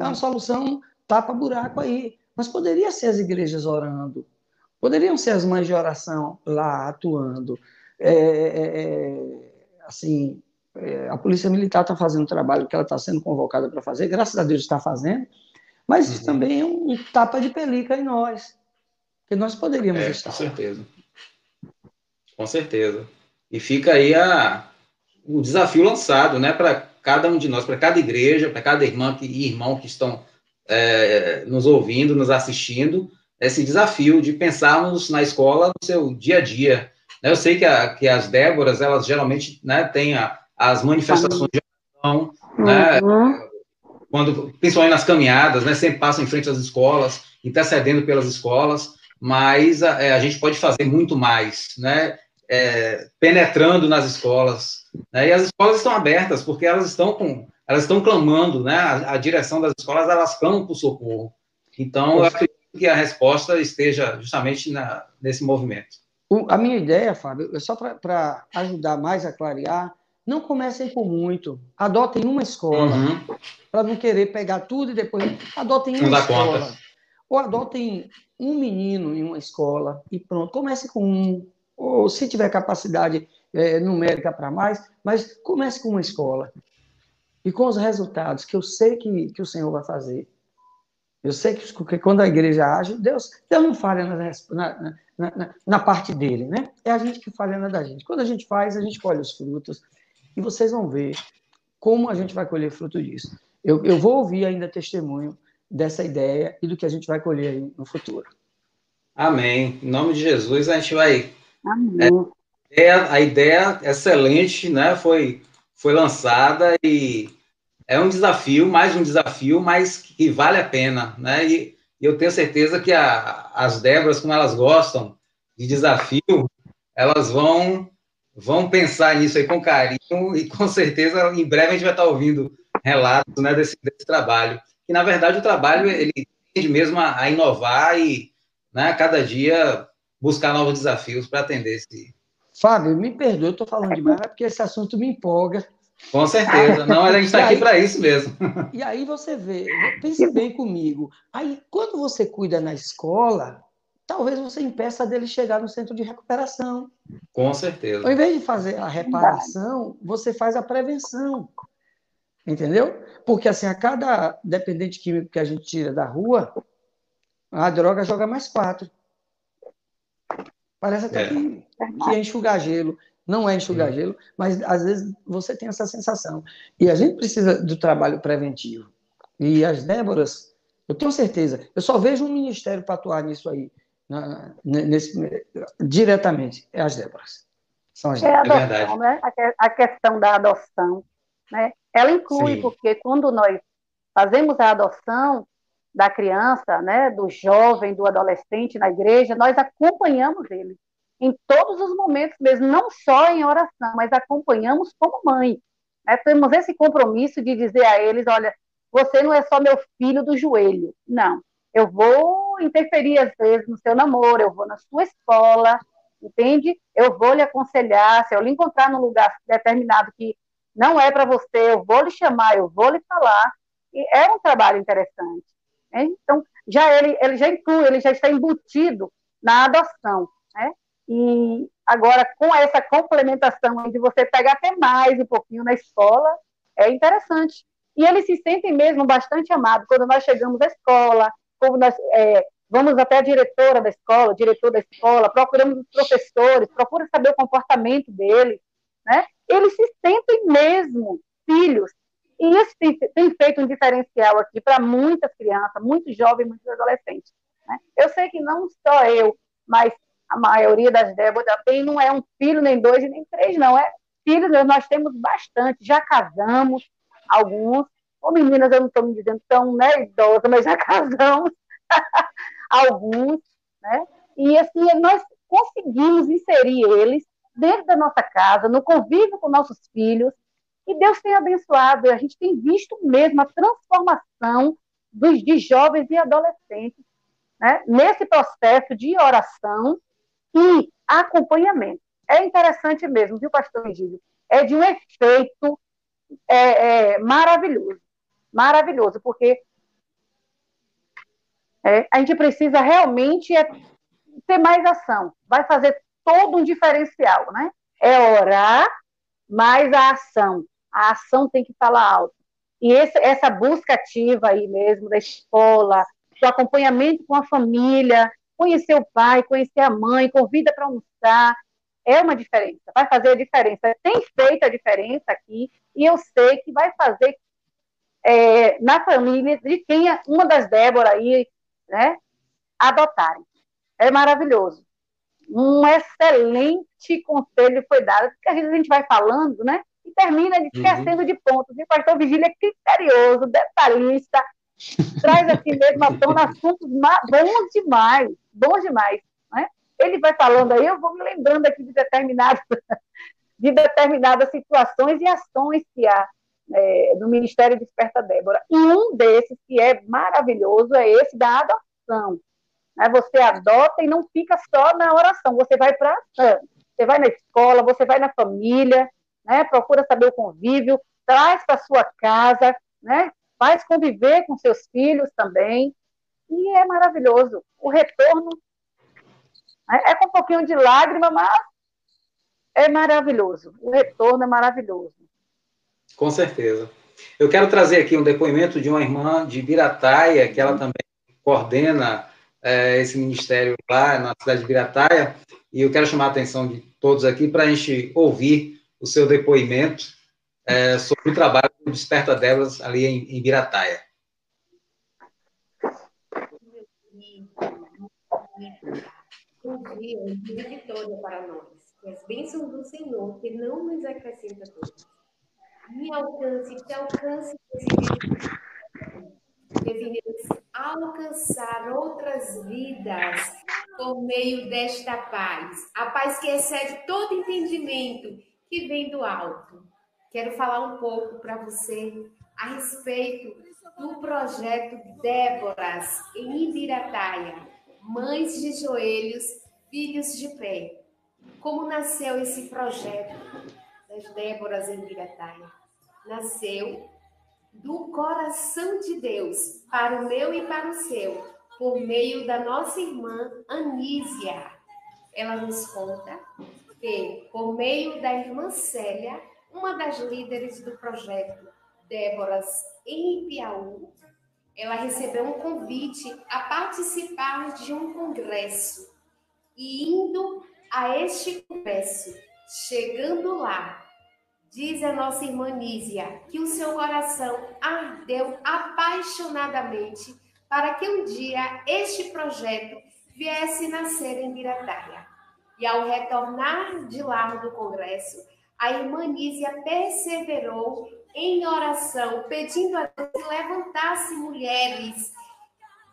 uma solução tapa-buraco aí. Mas poderia ser as igrejas orando, poderiam ser as mães de oração lá atuando. A Polícia Militar está fazendo o trabalho que ela está sendo convocada para fazer, graças a Deus está fazendo, mas isso também é um tapa de pelica em nós, que nós poderíamos estar. Com certeza. Com certeza. E fica aí o desafio lançado, né, para cada um de nós, para cada igreja, para cada irmã e irmão que estão nos ouvindo, nos assistindo, esse desafio de pensarmos na escola no seu dia a dia. Eu sei que as Déboras, elas geralmente, né, têm as manifestações de oração, né? Uhum. Principalmente nas caminhadas, né? Sempre passam em frente às escolas, intercedendo pelas escolas, mas a gente pode fazer muito mais, né? Penetrando nas escolas, né? E as escolas estão abertas porque elas estão clamando, né? A direção das escolas, elas clamam por socorro. Então, eu acredito que a resposta esteja justamente nesse movimento. A minha ideia, Fábio, é só para ajudar mais a clarear, não comecem com muito. Adotem uma escola, Uhum. para não querer pegar tudo e depois adotem Não uma dá conta. escola. Ou adotem um menino em uma escola e pronto. Comece com um. Ou se tiver capacidade numérica para mais, mas comece com uma escola. E com os resultados que eu sei que o Senhor vai fazer. Eu sei que quando a igreja age, Deus não falha na parte dele, né? É a gente que falha na da gente. Quando a gente faz, a gente colhe os frutos. E vocês vão ver como a gente vai colher fruto disso. Eu vou ouvir ainda testemunho dessa ideia e do que a gente vai colher aí no futuro. Amém. Em nome de Jesus, a gente vai. Amém. A ideia excelente, né? Foi lançada e é um desafio, mais um desafio, mas que vale a pena, né? E eu tenho certeza que as Déboras, como elas gostam de desafio, elas vão pensar nisso aí com carinho e com certeza em breve a gente vai estar ouvindo relatos, né, desse trabalho. E na verdade o trabalho ele tende mesmo a inovar e, né, a cada dia buscar novos desafios para atender esse. Fábio, me perdoe, eu estou falando demais, mas porque esse assunto me empolga. Com certeza. Não, a gente E está aqui aí, para isso mesmo. e aí você vê, pense bem comigo. Aí, quando você cuida na escola, talvez você impeça dele chegar no centro de recuperação. Com Ao certeza. invés de fazer a reparação, você faz a prevenção. Entendeu? Porque assim, a cada dependente químico que a gente tira da rua, a droga joga mais 4. Parece até É. que é enxugar gelo. Não é enxugar gelo, mas às vezes você tem essa sensação. E a gente precisa do trabalho preventivo. E as Déboras, eu tenho certeza, eu só vejo um ministério para atuar nisso aí, diretamente, é as Déboras. São as É a É Déboras. adoção, verdade. né? A questão da adoção, né? Ela inclui, Sim. porque quando nós fazemos a adoção da criança, né, do jovem, do adolescente na igreja, nós acompanhamos ele em todos os momentos mesmo, não só em oração, mas acompanhamos como mãe. Né? Temos esse compromisso de dizer a eles, olha, você não é só meu filho do joelho, não. Eu vou interferir às vezes no seu namoro, eu vou na sua escola, entende? Eu vou lhe aconselhar, se eu lhe encontrar num lugar determinado que não é para você, eu vou lhe chamar, eu vou lhe falar. E é um trabalho interessante. Né? Então, ele já inclui, ele já está embutido na adoção. Né? E agora, com essa complementação de você pegar até mais um pouquinho na escola, é interessante. E eles se sentem mesmo bastante amados quando nós chegamos à escola, como nós vamos até a diretora da escola, o diretor da escola, procuramos os professores, procura saber o comportamento deles, né? Eles se sentem mesmo filhos. E isso tem feito um diferencial aqui para muitas crianças, muitos jovens, muitos adolescentes. Né? Eu sei que não só eu, mas a maioria das Déboras tem, não é um filho, nem dois, nem três, não. É filhos, nós temos bastante, já casamos alguns. Ou meninas, eu não estou me dizendo tão né, idosa, mas já casamos alguns, né? E assim, nós conseguimos inserir eles dentro da nossa casa, no convívio com nossos filhos, e Deus tem abençoado. A gente tem visto mesmo a transformação de jovens e adolescentes, né? Nesse processo de oração e acompanhamento. É interessante mesmo, viu, pastor Egídio? É de um efeito maravilhoso, maravilhoso, porque a gente precisa realmente ter mais ação, vai fazer todo um diferencial, né? É orar, mais a ação tem que falar alto. E essa busca ativa aí mesmo, da escola, do acompanhamento com a família, conhecer o pai, conhecer a mãe, convida para almoçar, é uma diferença, vai fazer a diferença. Tem feito a diferença aqui, e eu sei que vai fazer na família de quem uma das Débora aí, né, adotarem. É maravilhoso. Um excelente conselho foi dado, porque às vezes a gente vai falando, né? e termina esquecendo de pontos. E o pastor Vigílio é criterioso, detalhista, traz assim mesmo à tona assuntos bons demais, né? Ele vai falando aí, eu vou me lembrando aqui de determinadas situações e ações que há no Ministério Desperta Débora. E um desses que é maravilhoso é esse da adoção. Né? Você adota e não fica só na oração, você vai para ação. Você vai na escola, você vai na família, né? Procura saber o convívio, traz para sua casa, né? Faz conviver com seus filhos também, e é maravilhoso. O retorno é com um pouquinho de lágrima, mas é maravilhoso. O retorno é maravilhoso. Com certeza. Eu quero trazer aqui um depoimento de uma irmã de Birataia, que ela também coordena esse ministério lá na cidade de Birataia, e eu quero chamar a atenção de todos aqui para a gente ouvir o seu depoimento sobre o trabalho do Desperta Débora ali em Birataia. Um dia de vitória para nós, que as bênçãos do Senhor, que não nos acrescenta todas, me alcance, te alcance esse vídeo, que venhamos alcançar outras vidas por meio desta paz, a paz que excede todo entendimento, que vem do alto. Quero falar um pouco para você a respeito do projeto Déboras em Ibirataia, Mães de Joelhos, Filhos de Pé. Como nasceu esse projeto das Déboras em Ibirataia? Nasceu do coração de Deus, para o meu e para o seu, por meio da nossa irmã Anísia. Ela nos conta que, por meio da irmã Célia, uma das líderes do projeto Déboras em Piauí, ela recebeu um convite a participar de um congresso. E indo a este congresso, chegando lá, diz a nossa irmã Nísia que o seu coração ardeu apaixonadamente para que um dia este projeto viesse nascer em Birataia. E ao retornar de lá do congresso, a irmã Nísia perseverou em oração, pedindo a Deus que levantasse mulheres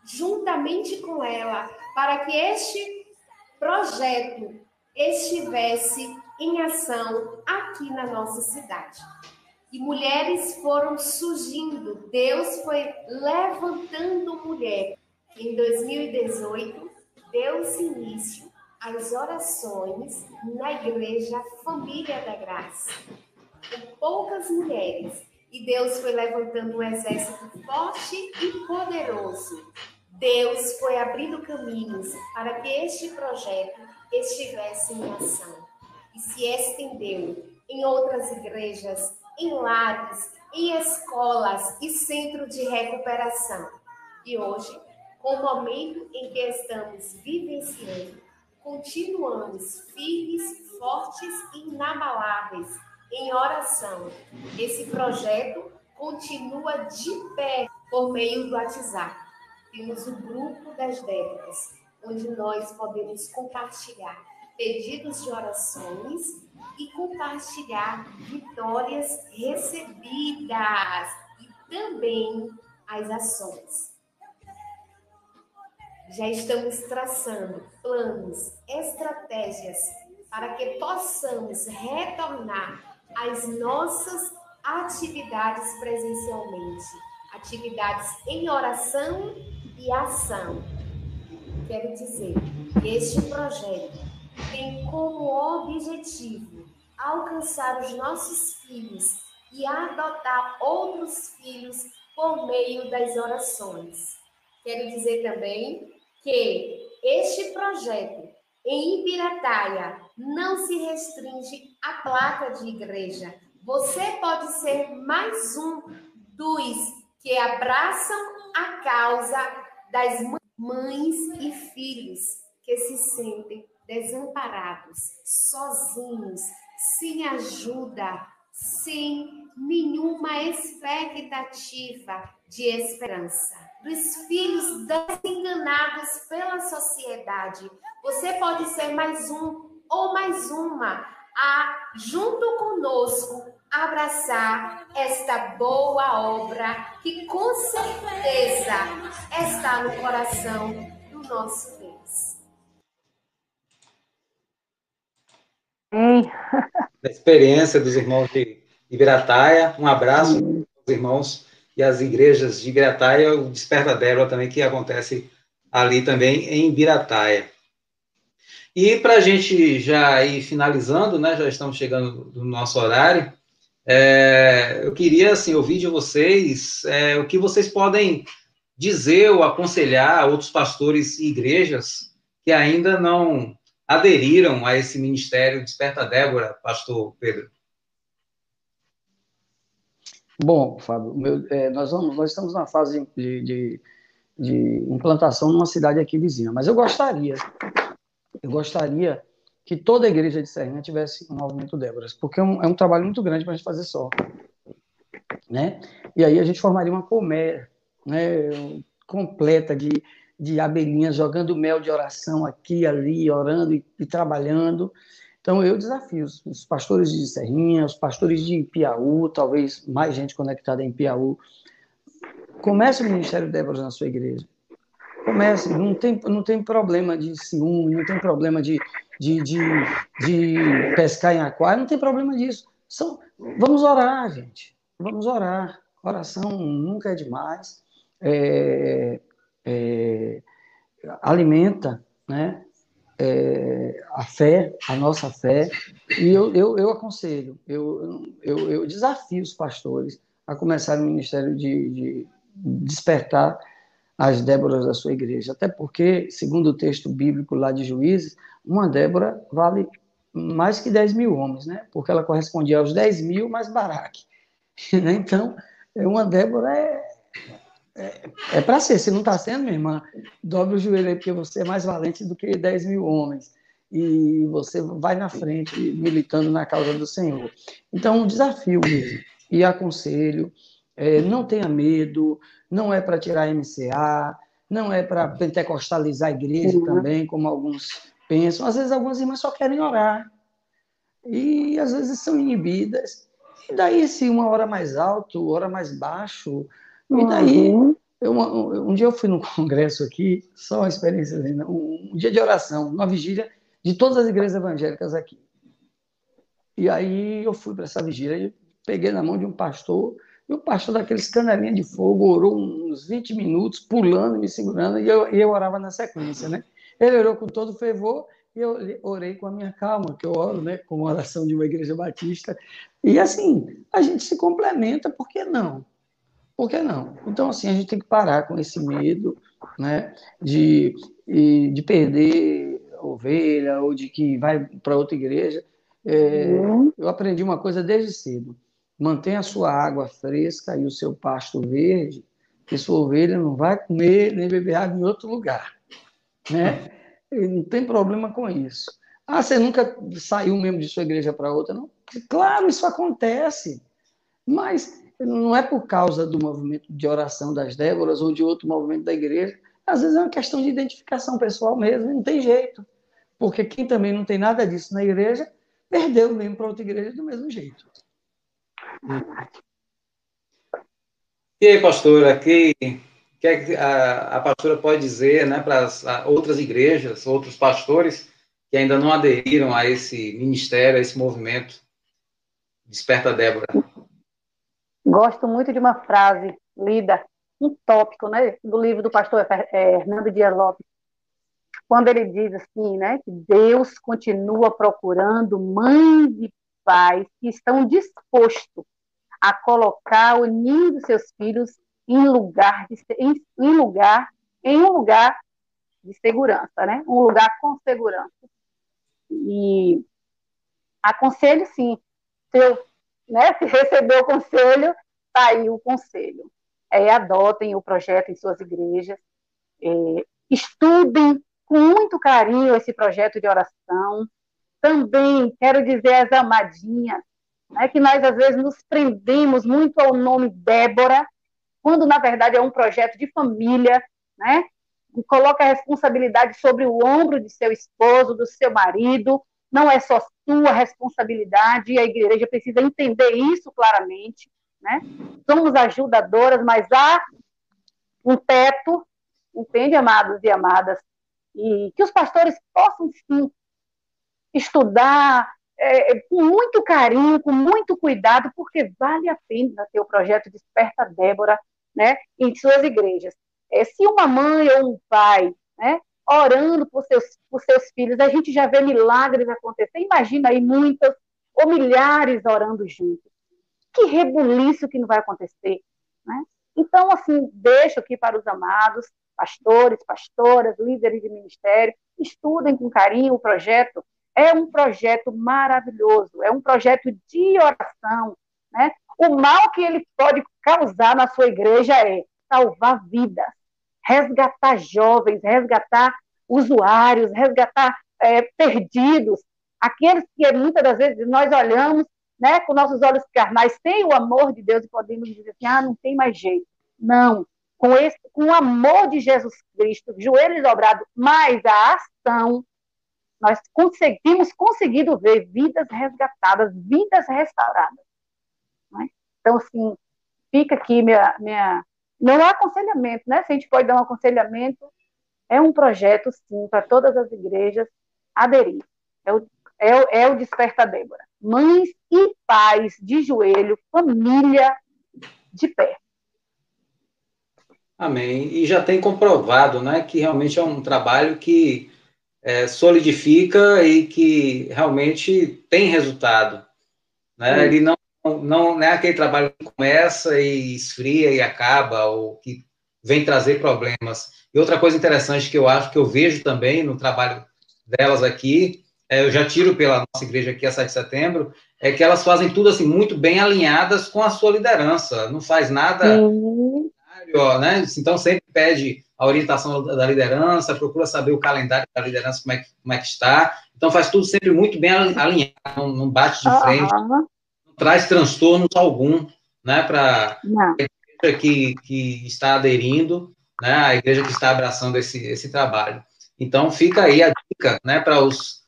juntamente com ela, para que este projeto estivesse em ação aqui na nossa cidade. E mulheres foram surgindo, Deus foi levantando mulher. Em 2018, deu-se início às orações na Igreja Família da Graça, com poucas mulheres. E Deus foi levantando um exército forte e poderoso. Deus foi abrindo caminhos para que este projeto estivesse em ação. E se estendeu em outras igrejas, em lares, em escolas e centro de recuperação. E hoje, com o momento em que estamos vivenciando, continuamos firmes, fortes e inabaláveis em oração. Esse projeto continua de pé por meio do WhatsApp. Temos o grupo das Déboras, onde nós podemos compartilhar pedidos de orações e compartilhar vitórias recebidas e também as ações. Já estamos traçando planos, estratégias para que possamos retornar às nossas atividades presencialmente, atividades em oração e ação. Quero dizer que este projeto tem como objetivo alcançar os nossos filhos e adotar outros filhos por meio das orações. Quero dizer também que este projeto em Ibirataia não se restringe à placa de igreja. Você pode ser mais um dos que abraçam a causa das mães e filhos que se sentem desamparados, sozinhos, sem ajuda, sem nenhuma expectativa de esperança. Dos filhos desenganados pela sociedade. Você pode ser mais um ou mais uma a, junto conosco, abraçar esta boa obra que, com certeza, está no coração do nosso Deus. Da experiência dos irmãos de Ibirataia, um abraço aos irmãos e às igrejas de Ibirataia, o Desperta Débora também, que acontece ali também em Ibirataia. E para a gente já ir finalizando, né, já estamos chegando no nosso horário, eu queria assim, ouvir de vocês o que vocês podem dizer ou aconselhar a outros pastores e igrejas que ainda não aderiram a esse ministério Desperta Débora, pastor Pedro. Bom, Fábio, nós estamos na fase de implantação numa cidade aqui vizinha, mas eu gostaria que toda a igreja de Serrinha tivesse um movimento Déboras, porque é um trabalho muito grande para a gente fazer só, né? E aí a gente formaria uma colmeia, né, completa de abelhinhas jogando mel de oração aqui e ali, orando e trabalhando. Então eu desafio os pastores de Serrinha, os pastores de Piauí, talvez mais gente conectada em Piauí, comece o Ministério Déboras na sua igreja. Comece, não tem problema de ciúme, não tem problema de pescar em aquário, não tem problema disso. Vamos orar, gente. Vamos orar. Oração nunca é demais. Alimenta, né? A fé, a nossa fé. E eu aconselho, eu desafio os pastores a começar o ministério de despertar as Déboras da sua igreja. Até porque, segundo o texto bíblico lá de Juízes, uma Débora vale mais que 10.000 homens, né? Porque ela correspondia aos 10.000 mais Baraque. Então, uma Débora é para ser. Se não está sendo, minha irmã, dobre o joelho aí, porque você é mais valente do que 10.000 homens. E você vai na frente, militando na causa do Senhor. Então, um desafio mesmo. E aconselho, não tenha medo, não é para tirar MCA, não é para pentecostalizar a igreja também, como alguns pensam. Às vezes, algumas irmãs só querem orar. E, às vezes, são inibidas. E daí, se uma hora mais alto, hora mais baixo. E daí, um dia eu fui num congresso aqui, só uma experiência, um dia de oração, uma vigília de todas as igrejas evangélicas aqui. E aí eu fui para essa vigília, e peguei na mão de um pastor, e o pastor daqueles canelinha de fogo orou uns 20 minutos, pulando, me segurando, e eu orava na sequência, né? Ele orou com todo fervor, e eu orei com a minha calma, que eu oro, né, com a oração de uma igreja batista. E assim, a gente se complementa, por que não? Por que não? Então, assim, a gente tem que parar com esse medo, né, de perder ovelha, ou de que vai para outra igreja. Eu aprendi uma coisa desde cedo: mantenha a sua água fresca e o seu pasto verde, que sua ovelha não vai comer nem beber água em outro lugar, né? E não tem problema com isso. Você nunca saiu mesmo de sua igreja para outra? Não? Claro, isso acontece, mas não é por causa do movimento de oração das Déboras ou de outro movimento da igreja. Às vezes é uma questão de identificação pessoal mesmo, e não tem jeito. Porque quem também não tem nada disso na igreja, perdeu mesmo para outra igreja do mesmo jeito. E aí, pastora, o que a pastora pode dizer, né, para as outras igrejas, outros pastores que ainda não aderiram a esse ministério, a esse movimento Desperta Débora? Gosto muito de uma frase lida, um tópico, né, do livro do pastor Hernando Dias Lopes, quando ele diz assim, né, que Deus continua procurando mães e pais que estão dispostos a colocar o ninho dos seus filhos em um lugar de segurança, né? Um lugar com segurança. E aconselho, sim. Se receber o conselho, tá aí o conselho. Adotem o projeto em suas igrejas, estudem com muito carinho esse projeto de oração. Também quero dizer às amadinhas, né, que nós às vezes nos prendemos muito ao nome Débora, quando na verdade é um projeto de família, né? E coloca a responsabilidade sobre o ombro de seu esposo, do seu marido, não é só sua responsabilidade, e a igreja precisa entender isso claramente, né? Somos ajudadoras, mas há um teto, entende, amados e amadas? E que os pastores possam, sim, estudar com muito carinho, com muito cuidado, porque vale a pena ter o projeto Desperta Débora, né, em suas igrejas. Se uma mãe ou um pai, né, orando por seus filhos, a gente já vê milagres acontecer. Imagina aí muitas ou milhares orando juntos. Que rebuliço que não vai acontecer, né? Então, assim, deixo aqui para os amados, pastores, pastoras, líderes de ministério, estudem com carinho o projeto. É um projeto maravilhoso, é um projeto de oração, né? O mal que ele pode causar na sua igreja é salvar vidas, resgatar jovens, resgatar usuários, resgatar perdidos, aqueles que muitas das vezes nós olhamos, né, com nossos olhos carnais, sem o amor de Deus, e podemos dizer assim, não tem mais jeito. Não, com o amor de Jesus Cristo, joelhos dobrados, mais a ação, nós temos conseguido ver vidas resgatadas, vidas restauradas. Né? Então, assim, fica aqui não há aconselhamento, né? Se a gente pode dar um aconselhamento, é um projeto, sim, para todas as igrejas aderir. É o Desperta Débora. Mães e pais de joelho, família de pé. Amém. E já tem comprovado, né, que realmente é um trabalho que solidifica e que realmente tem resultado. Né? Ele não é aquele trabalho que começa e esfria e acaba, ou que vem trazer problemas. E outra coisa interessante que eu acho, que eu vejo também no trabalho delas aqui, eu já tiro pela nossa igreja aqui a 7 de setembro, é que elas fazem tudo assim muito bem alinhadas com a sua liderança, não faz nada, né? Então sempre pede a orientação da liderança, procura saber o calendário da liderança, como é que está, então faz tudo sempre muito bem alinhado, não bate de frente, não traz transtornos algum, né, para a igreja que está aderindo, né, a igreja que está abraçando esse trabalho. Então, fica aí a dica, né, para os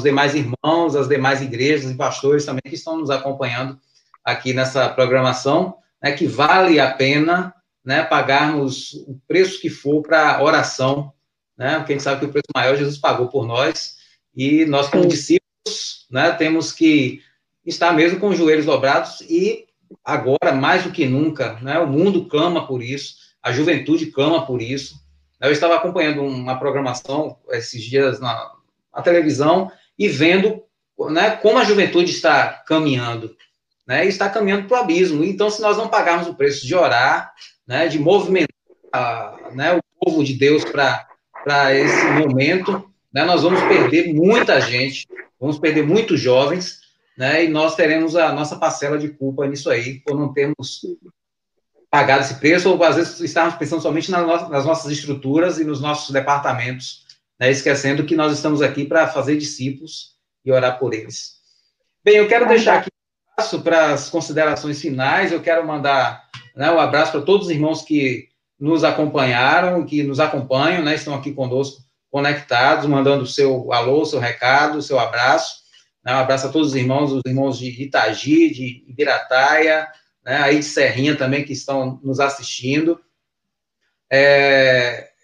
demais irmãos, as demais igrejas e pastores também que estão nos acompanhando aqui nessa programação, né, que vale a pena, né, pagarmos o preço que for para oração, né, porque a gente sabe que o preço maior Jesus pagou por nós, e nós, como discípulos, né, temos que estar mesmo com os joelhos dobrados, e agora, mais do que nunca, né, o mundo clama por isso, a juventude clama por isso. Eu estava acompanhando uma programação esses dias na televisão e vendo, né, como a juventude está caminhando, né, e está caminhando para o abismo. Então, se nós não pagarmos o preço de orar, né, de movimentar, né, o povo de Deus para esse momento, né, nós vamos perder muita gente, vamos perder muitos jovens, né, e nós teremos a nossa parcela de culpa nisso aí, por não termos pagado esse preço, ou às vezes estarmos pensando somente nas nossas estruturas e nos nossos departamentos, né, esquecendo que nós estamos aqui para fazer discípulos e orar por eles. Bem, eu quero deixar aqui um abraço para as considerações finais, eu quero mandar, né, um abraço para todos os irmãos que nos acompanharam, que nos acompanham, né, estão aqui conosco, conectados, mandando o seu alô, o seu recado, o seu abraço. Um abraço a todos os irmãos de Itagi, de Ibirataia, né, aí de Serrinha também, que estão nos assistindo.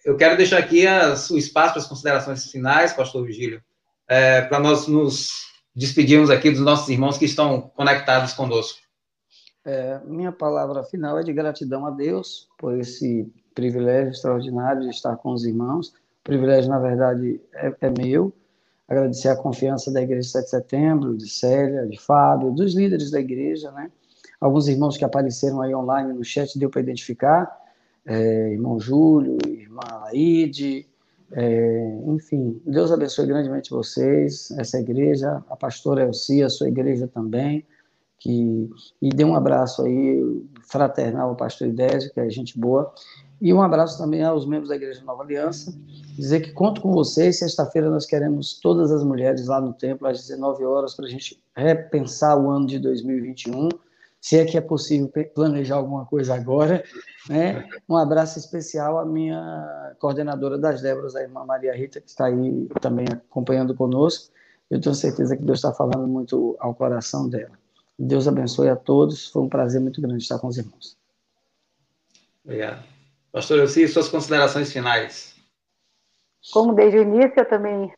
Eu quero deixar aqui o espaço para as considerações finais, pastor Virgílio, para nós nos despedirmos aqui dos nossos irmãos que estão conectados conosco. Minha palavra final é de gratidão a Deus por esse privilégio extraordinário de estar com os irmãos. O privilégio, na verdade, é meu. Agradecer a confiança da Igreja 7 de Setembro, de Célia, de Fábio, dos líderes da igreja, né? Alguns irmãos que apareceram aí online no chat deu para identificar, irmão Júlio, irmã Laide, enfim, Deus abençoe grandemente vocês, essa igreja, a pastora Elcia, a sua igreja também, e dê um abraço aí fraternal ao pastor Idésio, que é gente boa, e um abraço também aos membros da Igreja Nova Aliança, dizer que conto com vocês, sexta-feira nós queremos todas as mulheres lá no templo, às 19 horas, para a gente repensar o ano de 2021, se é que é possível planejar alguma coisa agora, né? Um abraço especial à minha coordenadora das Déboras, a irmã Maria Rita, que está aí também acompanhando conosco, Eu tenho certeza que Deus está falando muito ao coração dela. Deus abençoe a todos. Foi um prazer muito grande estar com os irmãos. Obrigado. Pastor Elci, suas considerações finais. Como desde o início, eu também...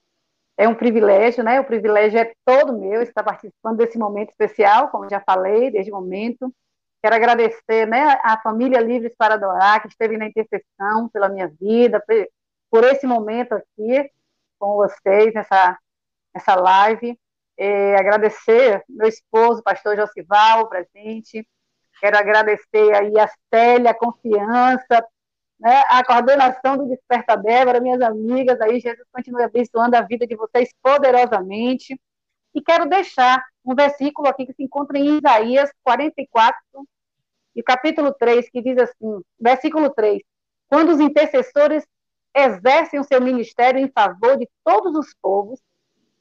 É um privilégio, né? O privilégio é todo meu estar participando desse momento especial, como já falei, desde o momento. Quero agradecer, né, a família Livres para Adorar, que esteve na intercessão pela minha vida, por esse momento aqui com vocês, nessa live. Agradecer meu esposo, pastor Josival, presente. Quero agradecer aí a Célia, a confiança, né, a coordenação do Desperta Débora, minhas amigas, aí Jesus continue abençoando a vida de vocês poderosamente. E quero deixar um versículo aqui que se encontra em Isaías 44, e capítulo 3, que diz assim, versículo 3, quando os intercessores exercem o seu ministério em favor de todos os povos,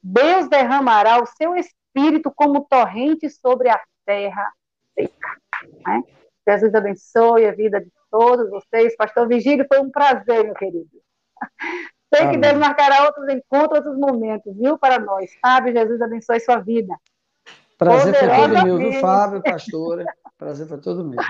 Deus derramará o seu espírito como torrente sobre a terra seca. Né? Jesus abençoe a vida de todos vocês. Pastor Vigílio, foi um prazer, meu querido. Sei que Deus marcará outros encontros, outros momentos, viu, para nós. Sabe, Jesus abençoe sua vida. Prazer foi todo meu, viu, Fábio, pastora? Prazer foi todo meu.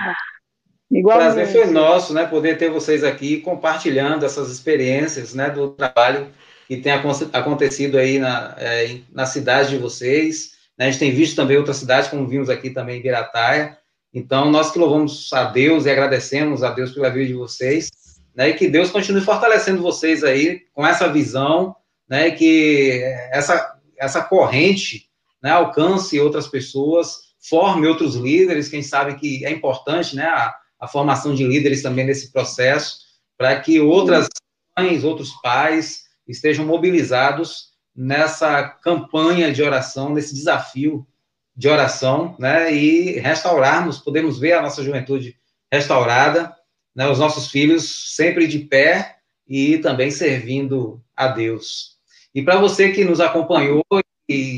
Igualmente. Prazer foi nosso, né, poder ter vocês aqui compartilhando essas experiências, né, do trabalho que tem acontecido aí na cidade de vocês. Né, a gente tem visto também outras cidades, como vimos aqui também em Birataia. Então, nós que louvamos a Deus e agradecemos a Deus pela vida de vocês, né, e que Deus continue fortalecendo vocês aí com essa visão, né, e que essa corrente, né, alcance outras pessoas, forme outros líderes, quem sabe que é importante, né, a formação de líderes também nesse processo, para que outras mães, outros pais estejam mobilizados nessa campanha de oração, nesse desafio de oração, né, e restaurarmos, podemos ver a nossa juventude restaurada, né, os nossos filhos sempre de pé e também servindo a Deus. E para você que nos acompanhou e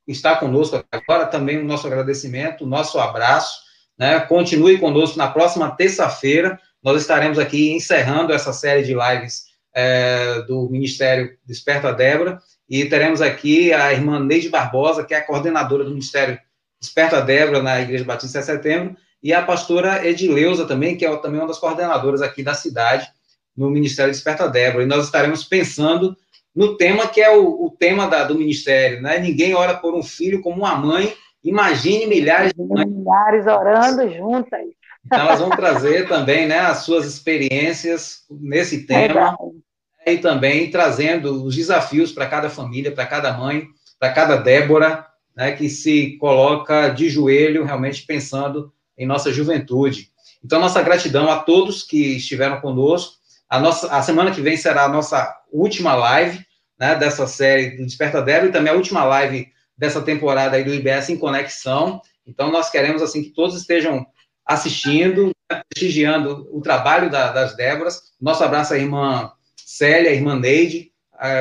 está conosco agora, também o nosso agradecimento, o nosso abraço, né, continue conosco na próxima terça-feira, nós estaremos aqui encerrando essa série de lives do Ministério Desperta Débora, e teremos aqui a irmã Neide Barbosa, que é a coordenadora do Ministério Desperta Débora na Igreja Batista de Setembro, e a pastora Edileuza também, que é também uma das coordenadoras aqui da cidade, no Ministério Desperta Débora, e nós estaremos pensando no tema que é o tema do Ministério, né? Ninguém ora por um filho como uma mãe, imagine milhares de mães. Milhares orando juntas. Então, elas vão trazer também, né, as suas experiências nesse tema, e também trazendo os desafios para cada família, para cada mãe, para cada Débora, né, que se coloca de joelho, realmente pensando em nossa juventude. Então, nossa gratidão a todos que estiveram conosco. A semana que vem será a nossa última live, né, dessa série do Desperta Débora, e também a última live dessa temporada aí do IBS em Conexão. Então, nós queremos, assim, que todos estejam assistindo, prestigiando o trabalho das Déboras. Nosso abraço à irmã Célia, à irmã Neide,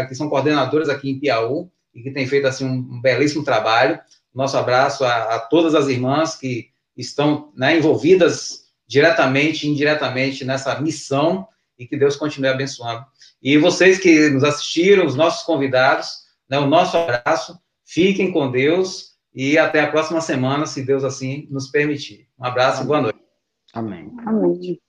que são coordenadoras aqui em Piauí, e que têm feito, assim, um belíssimo trabalho. Nosso abraço a todas as irmãs que estão, né, envolvidas diretamente e indiretamente nessa missão, e que Deus continue abençoando. E vocês que nos assistiram, os nossos convidados, né, o nosso abraço, fiquem com Deus e até a próxima semana, se Deus assim nos permitir. Um abraço e boa noite. Amém. Amém.